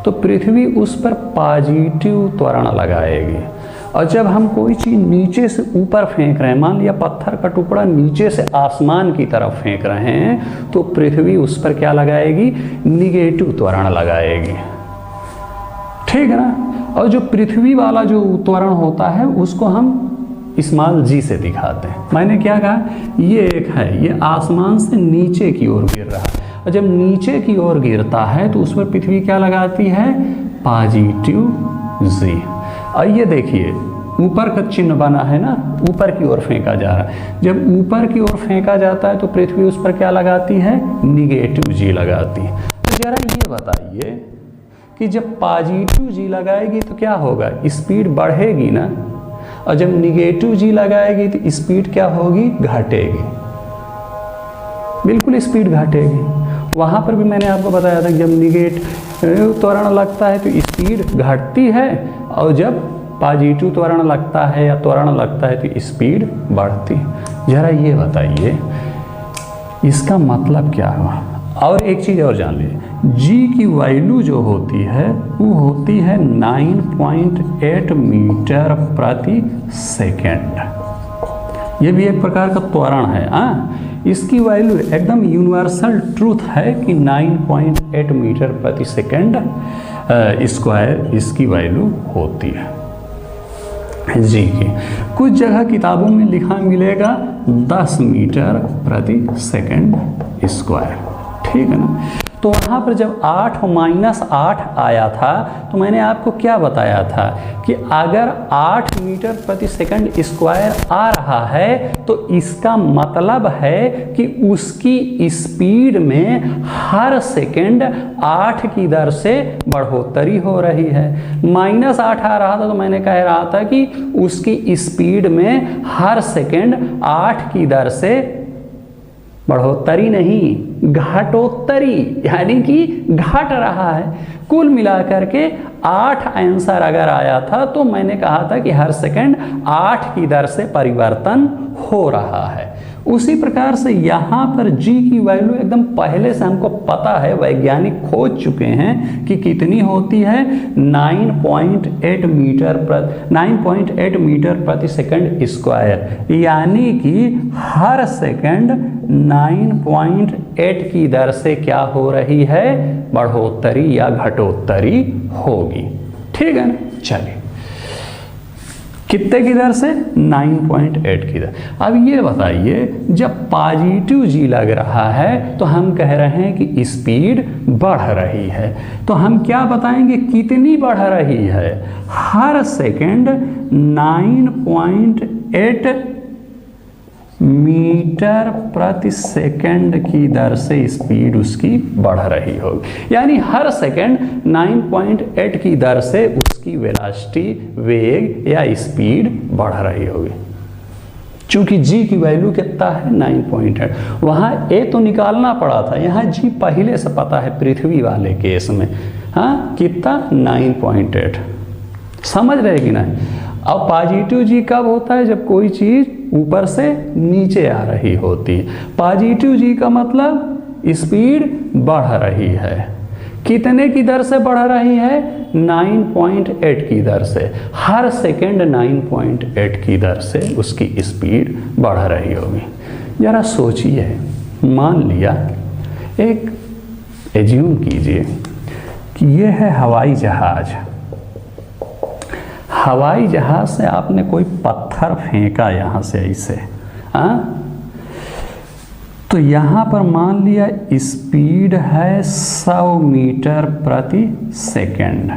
तो पृथ्वी उस पर पॉजिटिव त्वरण लगाएगी। और जब हम कोई चीज नीचे से ऊपर फेंक रहे हैं, मान लिया पत्थर का टुकड़ा नीचे से आसमान की तरफ फेंक रहे हैं, तो पृथ्वी उस पर क्या लगाएगी? निगेटिव त्वरण लगाएगी। ठीक है ना? और जो पृथ्वी वाला जो त्वरण होता है उसको हम स्मॉल जी से दिखाते हैं। मैंने क्या कहा? ये एक है, ये आसमान से नीचे की ओर गिर रहा है, और जब नीचे की ओर गिरता है तो उस पर पृथ्वी क्या लगाती है? पॉजिटिव जी। और ये देखिए ऊपर का चिन्ह बना है ना, ऊपर की ओर फेंका जा रहा है। जब ऊपर की ओर फेंका जाता है तो पृथ्वी उस पर क्या लगाती है? निगेटिव जी लगाती है। तो जरा ये बताइए कि जब पॉजिटिव जी लगाएगी तो क्या होगा? स्पीड बढ़ेगी ना, और जब निगेटिव जी लगाएगी तो स्पीड क्या होगी? घटेगी। बिल्कुल स्पीड घटेगी। वहाँ पर भी मैंने आपको बताया था कि जब निगेटिव त्वरण लगता है तो स्पीड घटती है, और जब पॉजिटिव त्वरण लगता है या त्वरण लगता है तो स्पीड बढ़ती है। जरा ये बताइए इसका मतलब क्या हुआ? और एक चीज़ और जान लीजिए, जी की वैल्यू जो होती है वो होती है 9.8 मीटर प्रति सेकेंड। ये भी एक प्रकार का त्वरण है। इसकी वैल्यू एकदम यूनिवर्सल ट्रूथ है कि 9.8 मीटर प्रति सेकेंड स्क्वायर इसकी वैल्यू होती है जी की। कुछ जगह किताबों में लिखा मिलेगा 10 मीटर प्रति सेकेंड स्क्वायर, ठीक है ना। तो वहाँ पर जब 8 - 8 आया था तो मैंने आपको क्या बताया था कि अगर 8 मीटर प्रति सेकंड स्क्वायर आ रहा है तो इसका मतलब है कि उसकी स्पीड में हर सेकंड 8 की दर से बढ़ोतरी हो रही है। -8 आ रहा था तो मैंने कह रहा था कि उसकी स्पीड में हर सेकंड 8 की दर से बढ़ोतरी नहीं, घटोत्तरी, यानी कि घट रहा है। कुल मिलाकर के 8 आंसर अगर आया था तो मैंने कहा था कि हर सेकंड 8 की दर से परिवर्तन हो रहा है। उसी प्रकार से यहाँ पर g की वैल्यू एकदम पहले से हमको पता है, वैज्ञानिक खोज चुके हैं कि कितनी होती है, 9.8 मीटर प्रति सेकंड स्क्वायर, यानी कि हर सेकंड 9.8 की दर से क्या हो रही है, बढ़ोतरी या घटोत्तरी होगी, ठीक है ना। चलिए, कितने की दर से, 9.8 की दर। अब ये बताइए, जब पॉजिटिव जी लग रहा है तो हम कह रहे हैं कि स्पीड बढ़ रही है, तो हम क्या बताएंगे कितनी बढ़ रही है, हर सेकंड 9.8 मीटर प्रति सेकंड की दर से स्पीड उसकी बढ़ रही होगी, यानी हर सेकंड 9.8 की दर से उसकी वेलोसिटी, वेग या स्पीड बढ़ रही होगी। चूंकि g की वैल्यू कितना है, 9.8, वहाँ a तो निकालना पड़ा था, यहाँ g पहले से पता है पृथ्वी वाले केस में, हाँ कितना, 9.8, समझ रहे कि नहीं। अब पॉजिटिव जी कब होता है, जब कोई चीज़ ऊपर से नीचे आ रही होती है। पॉजिटिव जी का मतलब स्पीड बढ़ रही है, कितने की दर से बढ़ रही है, 9.8 की दर से, हर सेकंड 9.8 की दर से उसकी स्पीड बढ़ रही होगी। जरा सोचिए, मान लिया, एक एज्यूम कीजिए कि ये है हवाई जहाज। हवाई जहाज से आपने कोई पत्थर फेंका यहाँ से ऐसे, तो यहाँ पर मान लिया स्पीड है 100 मीटर प्रति सेकंड।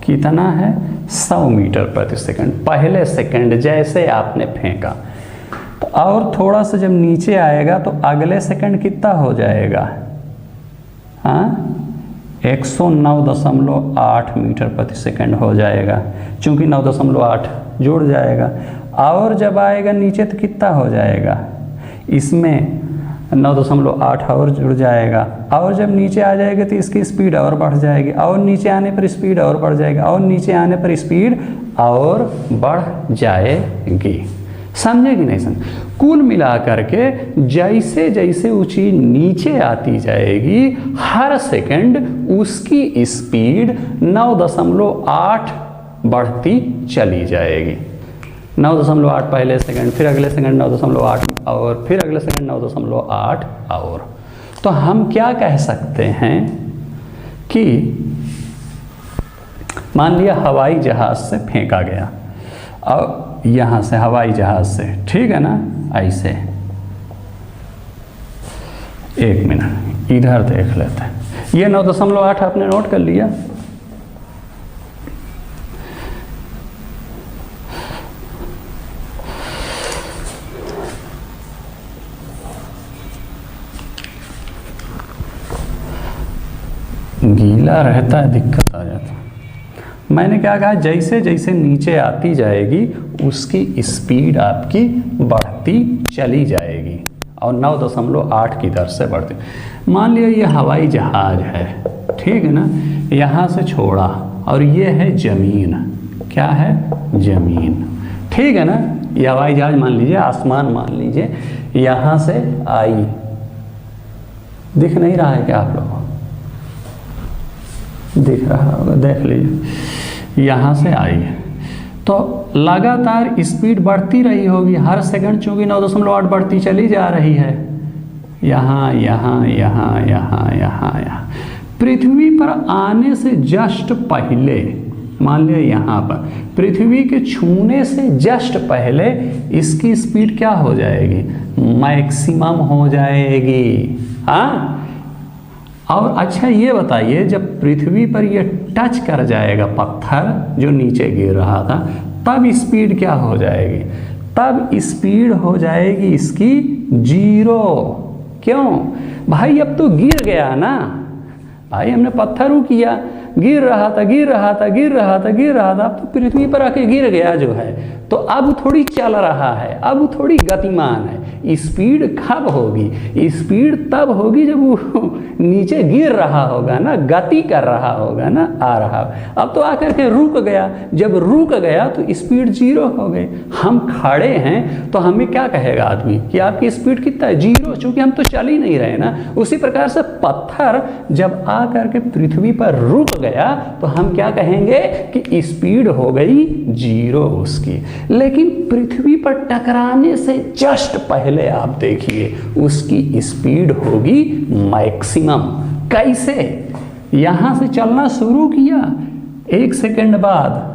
कितना है, 100 मीटर प्रति सेकंड, पहले सेकंड जैसे आपने फेंका। तो और थोड़ा सा जब नीचे आएगा तो अगले सेकंड कितना हो जाएगा, 109.8 मीटर प्रति सेकंड हो जाएगा, चूंकि 9.8 जुड़ जाएगा। और जब आएगा नीचे तो कितना हो जाएगा, इसमें 9.8 और जुड़ जाएगा, और जब नीचे आ जाएगा तो इसकी स्पीड और बढ़ जाएगी, और नीचे आने पर स्पीड और बढ़ जाएगी, और नीचे आने पर स्पीड और बढ़ जाएगी। समझे कि नहीं समझे। कुल मिलाकर के जैसे जैसे वो चीज़ नीचे आती जाएगी, हर सेकंड उसकी स्पीड 9.8 बढ़ती चली जाएगी। 9.8 पहले सेकंड, फिर अगले सेकंड 9.8 और फिर अगले सेकंड 9.8 और। तो हम क्या कह सकते हैं कि मान लिया हवाई जहाज से फेंका गया, और यहाँ से हवाई जहाज से, ठीक है ना, ऐसे। एक मिनट इधर देख लेते हैं, ये 9.8 आपने नोट कर लिया। गीला रहता है, दिक्कत आ जाता है। मैंने क्या कहा, जैसे जैसे नीचे आती जाएगी उसकी स्पीड आपकी बढ़ती चली जाएगी, और 9.8 की दर से बढ़ती। मान लिया ये हवाई जहाज है, ठीक है ना, यहाँ से छोड़ा, और ये है ज़मीन, क्या है, ज़मीन, ठीक है ना। ये हवाई जहाज मान लीजिए, आसमान मान लीजिए, यहाँ से आई, दिख नहीं रहा है क्या आप लोगों को? दिख रहा होगा, देख लीजिए। यहाँ से आई है तो लगातार स्पीड बढ़ती रही होगी, हर सेकंड चूंकि 9.8 बढ़ती चली जा रही है। यहाँ यहाँ यहाँ यहाँ यहाँ यहाँ पृथ्वी पर आने से जस्ट पहले, मान लिया यहाँ पर पृथ्वी के छूने से जस्ट पहले इसकी स्पीड क्या हो जाएगी? मैक्सिमम हो जाएगी। हाँ, और अच्छा ये बताइए, जब पृथ्वी पर ये टच कर जाएगा पत्थर जो नीचे गिर रहा था, तब स्पीड क्या हो जाएगी? तब स्पीड हो जाएगी इसकी 0। क्यों भाई? अब तो गिर गया ना भाई, हमने पत्थर किया, गिर रहा था गिर रहा था गिर रहा था गिर रहा था, अब तो पृथ्वी पर आके गिर गया जो है, तो अब थोड़ी चल रहा है, अब थोड़ी गतिमान है। स्पीड कब होगी? स्पीड तब होगी जब वो नीचे गिर रहा होगा ना, गति कर रहा होगा ना, आ रहा। अब तो आकर के रुक गया, जब रुक गया तो स्पीड 0 हो गई। हम खड़े हैं तो हमें क्या कहेगा आदमी कि आपकी स्पीड कितना है? 0, चूंकि हम तो चल ही नहीं रहे ना। उसी प्रकार से पत्थर जब आकर के पृथ्वी पर रुक गया तो हम क्या कहेंगे कि स्पीड हो गई 0 उसकी। लेकिन पृथ्वी पर टकराने से जस्ट पहले आप देखिए उसकी स्पीड होगी मैक्सिमम। कैसे? यहां से चलना शुरू किया, 1 सेकंड बाद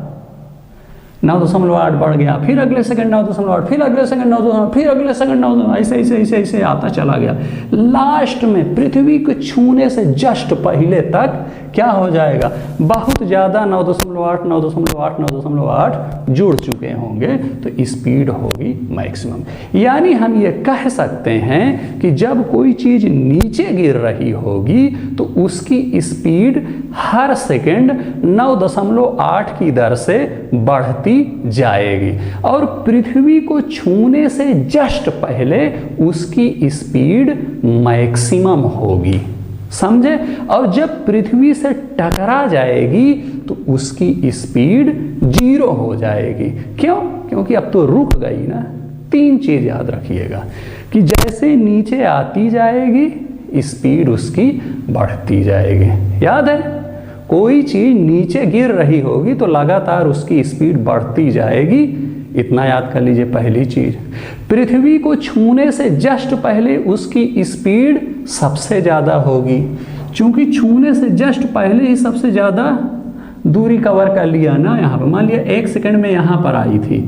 9.8 बढ़ गया, फिर अगले सेकंड 9.8, फिर अगले सेकंड 9.8, फिर अगले सेकंड 9, ऐसे ऐसे ऐसे ऐसे आता चला गया। लास्ट में पृथ्वी को छूने से जस्ट पहले तक क्या हो जाएगा? बहुत ज़्यादा 9.8 9.8 9.8 जुड़ चुके होंगे, तो स्पीड होगी मैक्सिमम। यानी हम ये कह सकते हैं कि जब कोई चीज़ नीचे गिर रही होगी तो उसकी स्पीड हर सेकंड 9.8 की दर से बढ़ती जाएगी, और पृथ्वी को छूने से जस्ट पहले उसकी स्पीड मैक्सिमम होगी। समझे? और जब पृथ्वी से टकरा जाएगी तो उसकी स्पीड 0 हो जाएगी। क्यों? क्योंकि अब तो रुक गई ना। 3 चीज याद रखिएगा कि जैसे नीचे आती जाएगी स्पीड उसकी बढ़ती जाएगी। याद है? कोई चीज नीचे गिर रही होगी तो लगातार उसकी स्पीड बढ़ती जाएगी। इतना याद कर लीजिए। पहली चीज, पृथ्वी को छूने से जस्ट पहले उसकी स्पीड सबसे ज़्यादा होगी, क्योंकि छूने से जस्ट पहले ही सबसे ज़्यादा दूरी कवर कर लिया ना। यहाँ पर मान लिया 1 सेकंड में यहाँ पर आई थी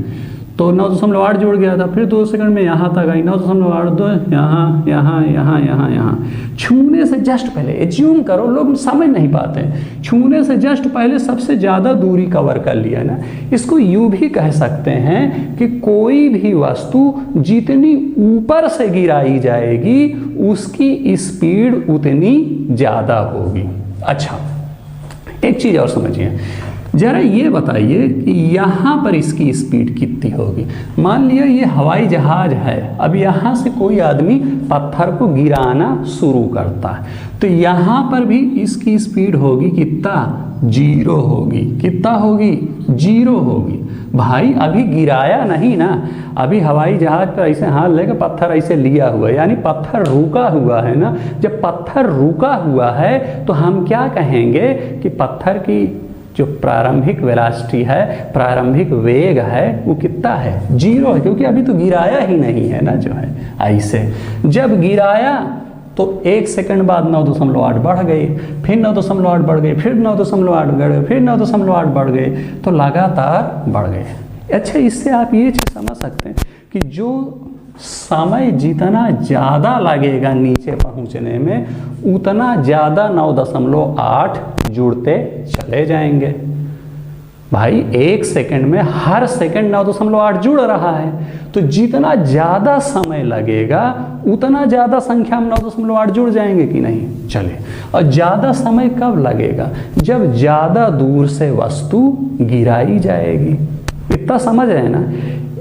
तो 9.8 जुड़ गया था, फिर 2 सेकंड में यहाँ तक आई 9.8, 2 यहाँ यहाँ यहाँ यहाँ यहाँ। छूने से जस्ट पहले, एज्यूम करो, लोग समझ नहीं पाते, छूने से जस्ट पहले सबसे ज़्यादा दूरी कवर कर लिया ना। इसको यूँ भी कह सकते हैं कि कोई भी वस्तु जितनी ऊपर से गिराई जाएगी उसकी स्पीड उतनी ज़्यादा होगी। अच्छा, एक चीज़ और समझिए जरा, ये बताइए कि यहाँ पर इसकी स्पीड कितनी होगी। मान लिया ये हवाई जहाज है, अब यहाँ से कोई आदमी पत्थर को गिराना शुरू करता है तो यहाँ पर भी इसकी स्पीड होगी कितना? 0 होगी। कितना होगी? 0 होगी। भाई अभी गिराया नहीं ना, अभी हवाई जहाज पर ऐसे हाथ लेकर पत्थर ऐसे लिया हुआ है, यानी पत्थर रुका हुआ है ना। जब पत्थर रुका हुआ है तो हम क्या कहेंगे कि पत्थर की जो प्रारंभिक वेलोसिटी है, प्रारंभिक वेग है, वो कितना है? 0 है, क्योंकि अभी तो गिराया ही नहीं है ना जो है। ऐसे जब गिराया तो 1 सेकंड बाद 9.8 बढ़ गई, फिर 9.8 बढ़ गई, फिर 9.8 बढ़ गए, फिर 9.8 बढ़ गए, तो लगातार बढ़ गए। अच्छा, इससे आप ये चीज़ समझ सकते हैं कि जो समय जितना ज़्यादा लगेगा नीचे पहुंचने में, उतना ज़्यादा 9.8 जुड़ते चले जाएंगे। भाई 1 सेकंड में हर सेकंड 9.8 जुड़ रहा है, तो जितना ज़्यादा समय लगेगा उतना ज़्यादा संख्या में 9.8 जुड़ जाएंगे कि नहीं? चलिए, और ज़्यादा समय कब लगेगा? जब ज़्यादा दूर से वस्तु गिराई जाएगी। इतना समझ रहे हैं ना?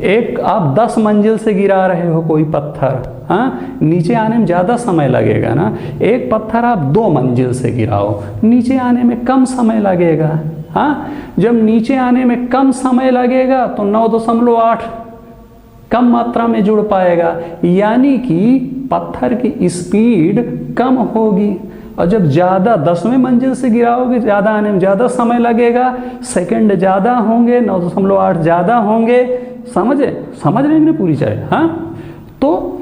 एक आप 10 मंजिल से गिरा रहे हो कोई पत्थर, हाँ, नीचे आने में ज़्यादा समय लगेगा ना। एक पत्थर आप 2 मंजिल से गिराओ, नीचे आने में कम समय लगेगा। हाँ, जब नीचे आने में कम समय लगेगा तो 9.8 कम मात्रा में जुड़ पाएगा, यानी कि पत्थर की स्पीड कम होगी। और जब ज़्यादा 10वें मंजिल से गिराओगे, ज़्यादा आने में ज़्यादा समय लगेगा, सेकंड ज़्यादा होंगे, 9.8 ज़्यादा होंगे। समझ रहे हैं ना पूरी चाहे? हाँ, तो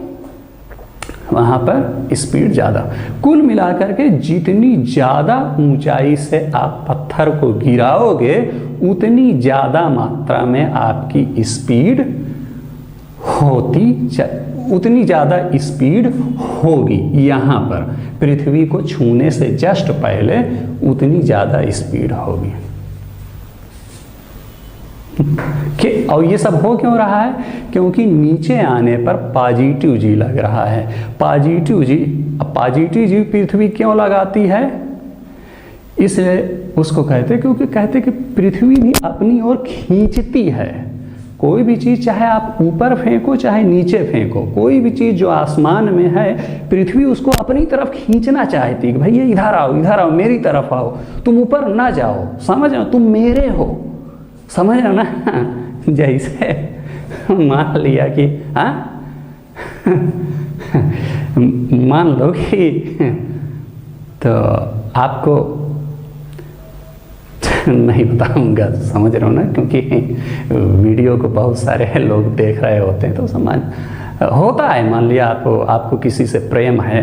वहाँ पर स्पीड ज़्यादा। कुल मिलाकर के जितनी ज़्यादा ऊंचाई से आप पत्थर को गिराओगे उतनी ज़्यादा मात्रा में आपकी स्पीड उतनी ज़्यादा स्पीड होगी। यहाँ पर पृथ्वी को छूने से जस्ट पहले उतनी ज़्यादा स्पीड होगी। और ये सब हो क्यों रहा है? क्योंकि नीचे आने पर पॉजिटिव जी लग रहा है। पॉजिटिव जी पृथ्वी क्यों लगाती है? इसलिए उसको कहते हैं, क्योंकि कहते कि पृथ्वी भी अपनी ओर खींचती है। कोई भी चीज़ चाहे आप ऊपर फेंको चाहे नीचे फेंको, कोई भी चीज़ जो आसमान में है, पृथ्वी उसको अपनी तरफ खींचना चाहती है कि भैया इधर आओ, मेरी तरफ आओ, तुम ऊपर ना जाओ, समझ रहे हो, तुम मेरे हो, समझ रहे हो ना। जैसे मान लिया कि मान लो कि तो आपको नहीं बताऊंगा, समझ रहे हो ना, क्योंकि वीडियो को बहुत सारे लोग देख रहे होते हैं, तो समझ होता है। मान लिया आपको किसी से प्रेम है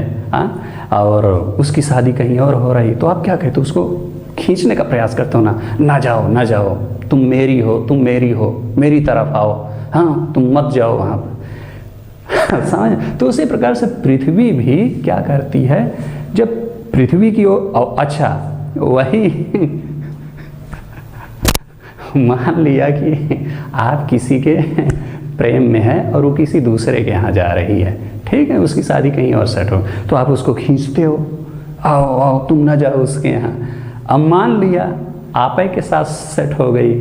और उसकी शादी कहीं और हो रही, तो आप क्या कहते हो? उसको खींचने का प्रयास करते हो ना जाओ, तुम मेरी हो, मेरी तरफ आओ, हाँ तुम मत जाओ वहाँ पर। समझ? तो उसी प्रकार से पृथ्वी भी क्या करती है, जब पृथ्वी की ओर, अच्छा वही मान लिया कि आप किसी के प्रेम में है और वो किसी दूसरे के यहाँ जा रही है, ठीक है, उसकी शादी कहीं और सेट हो, तो आप उसको खींचते हो, आओ तुम ना जाओ उसके यहाँ। अब मान लिया आप ही के साथ सेट हो गई,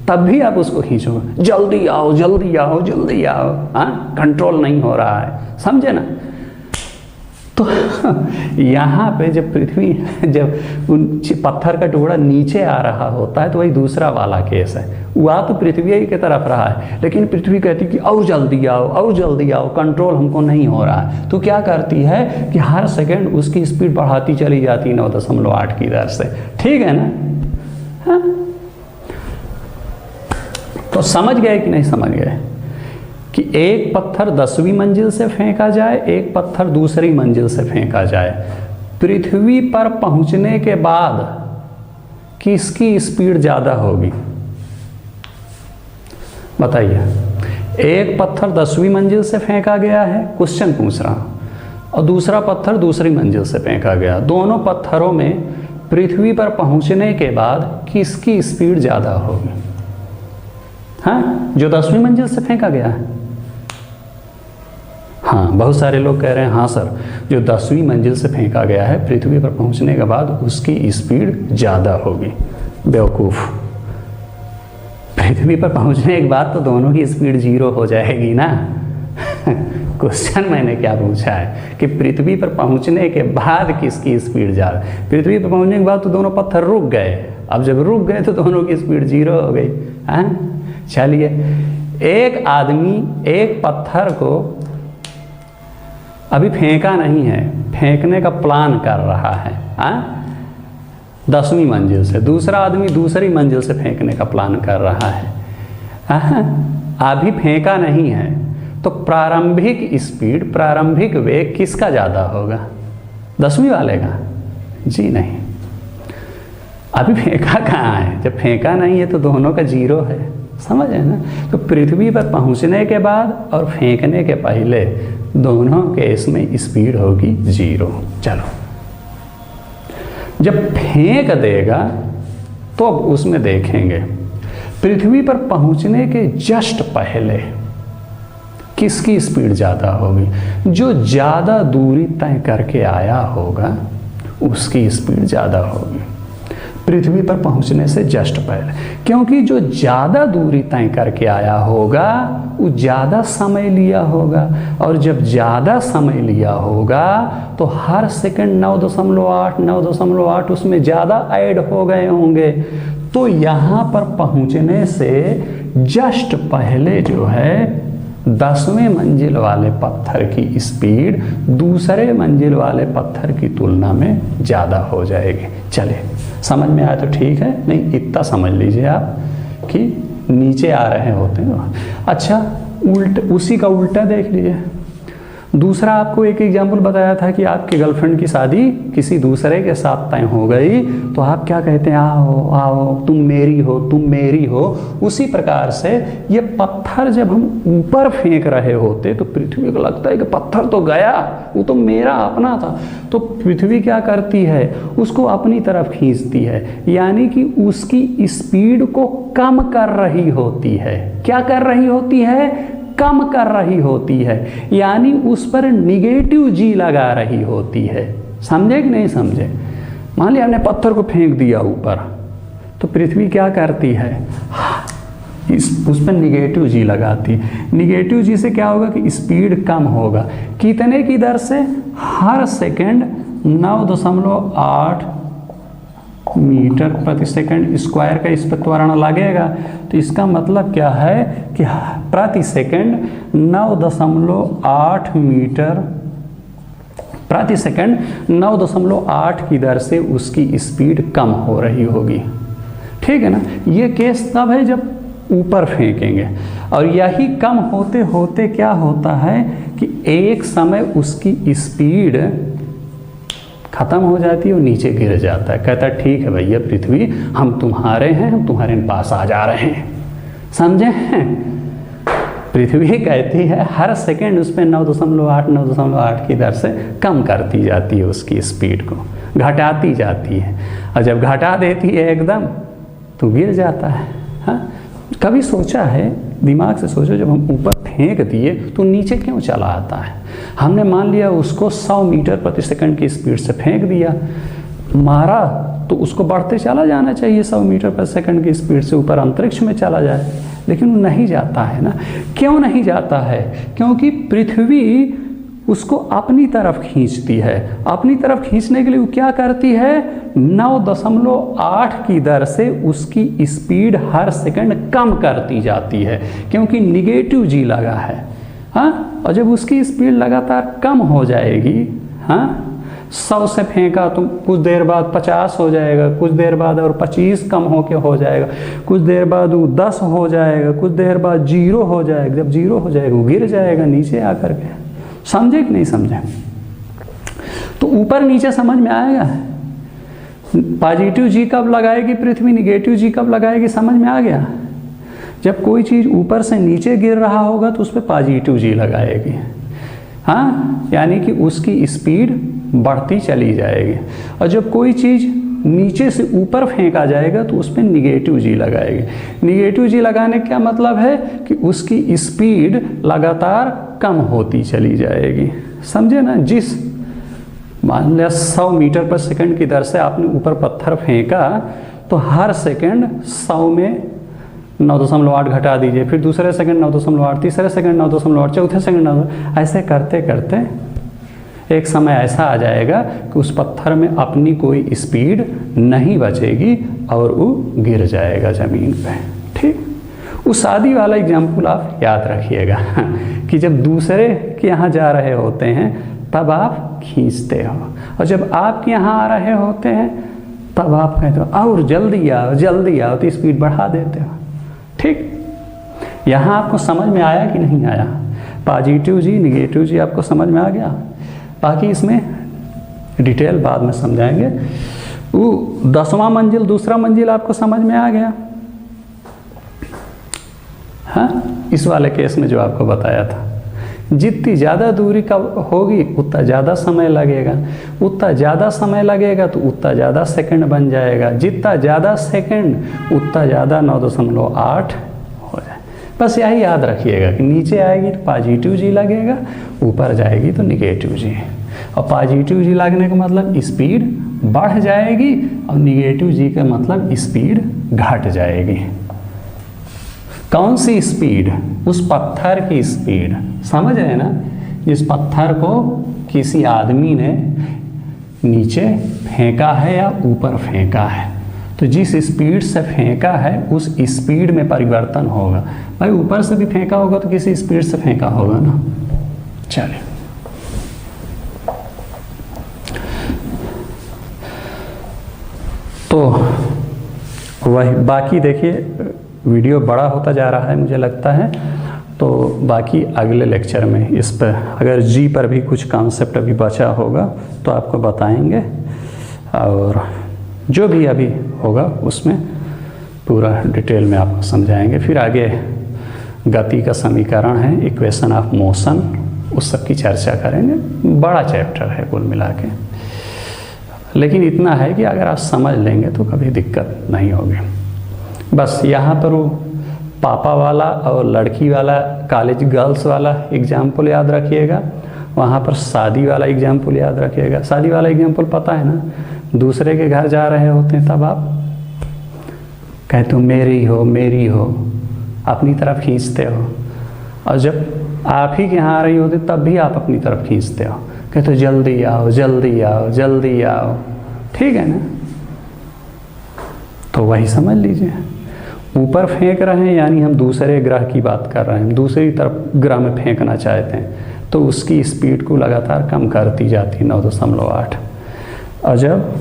तब भी आप उसको खींचोगे, जल्दी आओ, हाँ, कंट्रोल नहीं हो रहा है, समझे ना। तो यहाँ पे जब पत्थर का टुकड़ा नीचे आ रहा होता है तो वही दूसरा वाला केस है। वह तो पृथ्वी ही की तरफ रहा है, लेकिन पृथ्वी कहती कि और जल्दी आओ, कंट्रोल हमको नहीं हो रहा है। तो क्या करती है कि हर सेकंड उसकी स्पीड बढ़ाती चली जाती 9.8 की दर से, ठीक है ना। हाँ? तो समझ गए कि नहीं समझ गए कि एक पत्थर 10वीं मंजिल से फेंका जाए, एक पत्थर दूसरी मंजिल से फेंका जाए, पृथ्वी पर पहुंचने के बाद किसकी स्पीड ज़्यादा होगी? बताइए। एक पत्थर 10वीं मंजिल से फेंका गया है, क्वेश्चन पूछ रहा हूँ, और दूसरा पत्थर दूसरी मंजिल से फेंका गया। दोनों पत्थरों में पृथ्वी पर पहुंचने के बाद किसकी स्पीड ज़्यादा होगी? हाँ, जो 10वीं मंजिल से फेंका गया है। हाँ, बहुत सारे लोग कह रहे हैं हाँ सर, जो 10वीं मंजिल से फेंका गया है पृथ्वी पर पहुंचने के बाद उसकी स्पीड ज़्यादा होगी। बेवकूफ़, पृथ्वी पर पहुंचने के बाद तो दोनों की स्पीड 0 हो जाएगी ना। क्वेश्चन मैंने क्या पूछा है कि पृथ्वी पर पहुंचने के बाद किसकी स्पीड ज़्यादा? पृथ्वी पर पहुंचने के बाद तो दोनों पत्थर रुक गए, अब जब रुक गए तो दोनों की स्पीड 0 हो गई। हाँ, चलिए, एक आदमी एक पत्थर को अभी फेंका नहीं है, फेंकने का प्लान कर रहा है 10वीं मंजिल से, दूसरा आदमी दूसरी मंजिल से फेंकने का प्लान कर रहा है, अभी फेंका नहीं है, तो प्रारंभिक स्पीड, प्रारंभिक वेग किसका ज़्यादा होगा? 10वीं वाले का? जी नहीं, अभी फेंका कहाँ है, जब फेंका नहीं है तो दोनों का 0 है, समझ है ना। तो पृथ्वी पर पहुंचने के बाद और फेंकने के पहले दोनों केस में स्पीड होगी 0। चलो, जब फेंक देगा तो अब उसमें देखेंगे पृथ्वी पर पहुंचने के जस्ट पहले किसकी स्पीड ज़्यादा होगी? जो ज़्यादा दूरी तय करके आया होगा उसकी स्पीड ज़्यादा होगी पृथ्वी पर पहुंचने से जस्ट पहले, क्योंकि जो ज़्यादा दूरी तय करके आया होगा वो ज़्यादा समय लिया होगा, और जब ज़्यादा समय लिया होगा तो हर सेकंड 9.8 उसमें ज़्यादा ऐड हो गए होंगे। तो यहाँ पर पहुंचने से जस्ट पहले जो है 10वें मंजिल वाले पत्थर की स्पीड दूसरे मंजिल वाले पत्थर की तुलना में ज़्यादा हो जाएगी। चलिए समझ में आया तो ठीक है, नहीं इतना समझ लीजिए आप कि नीचे आ रहे होते हैं। अच्छा उसी का उल्टा देख लीजिए। दूसरा आपको एक एग्जाम्पल बताया था कि आपकी गर्लफ्रेंड की शादी किसी दूसरे के साथ तय हो गई तो आप क्या कहते हैं, आओ आओ तुम मेरी हो, तुम मेरी हो। उसी प्रकार से ये पत्थर जब हम ऊपर फेंक रहे होते तो पृथ्वी को लगता है कि पत्थर तो गया, वो तो मेरा अपना था। तो पृथ्वी क्या करती है, उसको अपनी तरफ खींचती है, यानी कि उसकी स्पीड को कम कर रही होती है। क्या कर रही होती है, कम कर रही होती है, यानी उस पर निगेटिव जी लगा रही होती है। समझे कि नहीं समझे? मान लिया हमने पत्थर को फेंक दिया ऊपर, तो पृथ्वी क्या करती है, उस पर निगेटिव जी लगाती। निगेटिव जी से क्या होगा कि स्पीड कम होगा। कितने की दर से, हर सेकंड 9.8 मीटर प्रति सेकंड स्क्वायर का इस पर त्वरण लगेगा। तो इसका मतलब क्या है कि प्रति सेकंड 9.8 मीटर प्रति सेकंड 9.8 की दर से उसकी स्पीड कम हो रही होगी। ठीक है ना। ये केस तब है जब ऊपर फेंकेंगे, और यही कम होते होते क्या होता है कि एक समय उसकी स्पीड खत्म हो जाती है और नीचे गिर जाता है। कहता है ठीक है भैया पृथ्वी, हम तुम्हारे हैं, हम तुम्हारे पास आ जा रहे हैं। समझे हैं? पृथ्वी कहती है हर सेकंड उस पर 9.8 की दर से कम करती जाती है, उसकी स्पीड को घटाती जाती है, और जब घटा देती है एकदम तो गिर जाता है। हाँ, कभी सोचा है, दिमाग से सोचो, जब हम ऊपर फेंक दिए तो नीचे क्यों चला आता है? हमने मान लिया उसको 100 मीटर प्रति सेकंड की स्पीड से फेंक दिया, मारा तो उसको बढ़ते चला जाना चाहिए 100 मीटर प्रति सेकंड की स्पीड से, ऊपर अंतरिक्ष में चला जाए, लेकिन वो नहीं जाता है ना। क्यों नहीं जाता है? क्योंकि पृथ्वी उसको अपनी तरफ खींचती है। अपनी तरफ खींचने के लिए वो क्या करती है, 9.8 की दर से उसकी स्पीड हर सेकंड कम करती जाती है, क्योंकि निगेटिव जी लगा है। हाँ, और जब उसकी स्पीड लगातार कम हो जाएगी, हाँ 100 से फेंका तो कुछ देर बाद 50 हो जाएगा, कुछ देर बाद और 25 कम होके हो जाएगा, कुछ देर बाद वो 10 हो जाएगा, कुछ देर बाद 0 हो जाएगा। जब 0 हो जाएगा वो गिर जाएगा नीचे आकर के। समझे कि नहीं समझे? तो ऊपर नीचे समझ में आएगा। पॉजिटिव जी कब लगाएगी पृथ्वी, निगेटिव जी कब लगाएगी, समझ में आ गया? जब कोई चीज़ ऊपर से नीचे गिर रहा होगा तो उस पर पॉजिटिव जी लगाएगी। हाँ, यानी कि उसकी स्पीड बढ़ती चली जाएगी। और जब कोई चीज़ नीचे से ऊपर फेंका जाएगा तो उस पर निगेटिव जी लगाएगी। निगेटिव जी लगाने का मतलब है कि उसकी स्पीड लगातार कम होती चली जाएगी। समझे ना? जिस मान लिया 100 मीटर पर सेकंड की दर से आपने ऊपर पत्थर फेंका, तो हर सेकंड 100 में 9.8 घटा दीजिए, फिर दूसरे सेकंड 9.8, तीसरे सेकंड 9.8, चौथे सेकंड 9, ऐसे करते करते एक समय ऐसा आ जाएगा कि उस पत्थर में अपनी कोई स्पीड नहीं बचेगी और वो गिर जाएगा ज़मीन पे। ठीक, उस शादी वाला एग्जाम्पल आप याद रखिएगा कि जब दूसरे के यहाँ जा रहे होते हैं तब आप खींचते हो, और जब आपके यहाँ आ रहे होते हैं तब आप कहते हो और जल्दी आओ जल्दी आओ, तो स्पीड बढ़ा देते हो। ठीक, यहाँ आपको समझ में आया कि नहीं आया? पॉजिटिव जी निगेटिव जी आपको समझ में आ गया? बाकी इसमें डिटेल बाद में समझाएंगे। वो 10वां मंजिल दूसरा मंजिल आपको समझ में आ गया? हाँ, इस वाले केस में जो आपको बताया था, जितनी ज़्यादा दूरी का होगी उतना ज़्यादा समय लगेगा, उतना ज़्यादा समय लगेगा तो उतना ज़्यादा सेकंड बन जाएगा, जितना ज़्यादा सेकंड उतना ज़्यादा 9.8 हो जाए। बस यही याद रखिएगा कि नीचे आएगी तो पॉजिटिव जी लगेगा, ऊपर जाएगी तो निगेटिव जी। और पॉजिटिव जी लगने का मतलब स्पीड बढ़ जाएगी, और निगेटिव जी का मतलब स्पीड घट जाएगी। कौन सी स्पीड? उस पत्थर की स्पीड। समझ रहे ना? जिस पत्थर को किसी आदमी ने नीचे फेंका है या ऊपर फेंका है, तो जिस स्पीड से फेंका है उस स्पीड में परिवर्तन होगा। भाई ऊपर से भी फेंका होगा तो किसी स्पीड से फेंका होगा ना। चलिए तो वही बाकी देखिए वीडियो बड़ा होता जा रहा है मुझे लगता है, तो बाकी अगले लेक्चर में इस पर अगर जी पर भी कुछ कॉन्सेप्ट अभी बचा होगा तो आपको बताएंगे, और जो भी अभी होगा उसमें पूरा डिटेल में आपको समझाएंगे। फिर आगे गति का समीकरण है, इक्वेशन ऑफ मोशन, उस सब की चर्चा करेंगे। बड़ा चैप्टर है कुल मिला के, लेकिन इतना है कि अगर आप समझ लेंगे तो कभी दिक्कत नहीं होगी। बस यहाँ पर वो पापा वाला और लड़की वाला कॉलेज गर्ल्स वाला एग्जाम्पल याद रखिएगा, वहाँ पर शादी वाला एग्जाम्पल याद रखिएगा। शादी वाला एग्जाम्पल पता है ना, दूसरे के घर जा रहे होते हैं तब आप कहते हो मेरी हो मेरी हो, अपनी तरफ खींचते हो, और जब आप ही के यहाँ आ रही होती तब भी आप अपनी तरफ खींचते हो, कहते हो जल्दी आओ जल्दी आओ जल्दी आओ, ठीक है ना। तो वही समझ लीजिए, ऊपर फेंक रहे हैं यानी हम दूसरे ग्रह की बात कर रहे हैं, दूसरी तरफ ग्रह में फेंकना चाहते हैं तो उसकी स्पीड को लगातार कम करती जाती है 9.8, और जब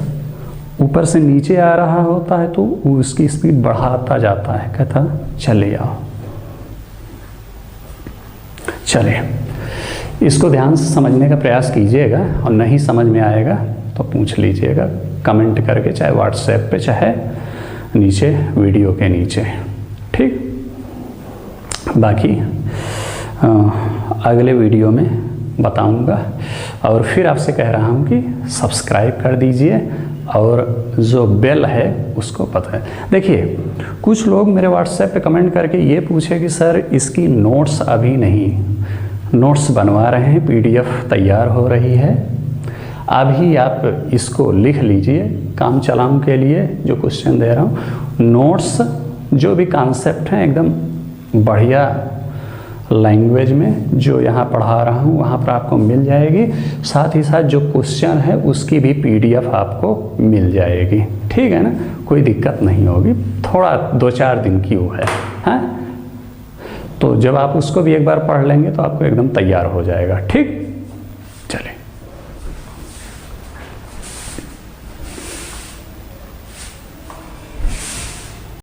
ऊपर से नीचे आ रहा होता है तो उसकी स्पीड बढ़ाता जाता है, कहता चले आओ। चलिए इसको ध्यान से समझने का प्रयास कीजिएगा, और नहीं समझ में आएगा तो पूछ लीजिएगा कमेंट करके, चाहे व्हाट्सएप पे चाहे नीचे वीडियो के नीचे, ठीक। बाकी अगले वीडियो में बताऊंगा, और फिर आपसे कह रहा हूं कि सब्सक्राइब कर दीजिए और जो बेल है उसको पता है। देखिए कुछ लोग मेरे व्हाट्सएप पे कमेंट करके ये पूछे कि सर इसकी नोट्स अभी नहीं, नोट्स बनवा रहे हैं, पीडीएफ तैयार हो रही है, अभी आप इसको लिख लीजिए काम चलाऊं के लिए जो क्वेश्चन दे रहा हूँ, नोट्स जो भी कॉन्सेप्ट हैं एकदम बढ़िया लैंग्वेज में जो यहाँ पढ़ा रहा हूँ वहाँ पर आपको मिल जाएगी, साथ ही साथ जो क्वेश्चन है उसकी भी पीडीएफ आपको मिल जाएगी, ठीक है ना, कोई दिक्कत नहीं होगी, थोड़ा 2-4 दिन की वो है, हाँ। तो जब आप उसको भी एक बार पढ़ लेंगे तो आपको एकदम तैयार हो जाएगा, ठीक।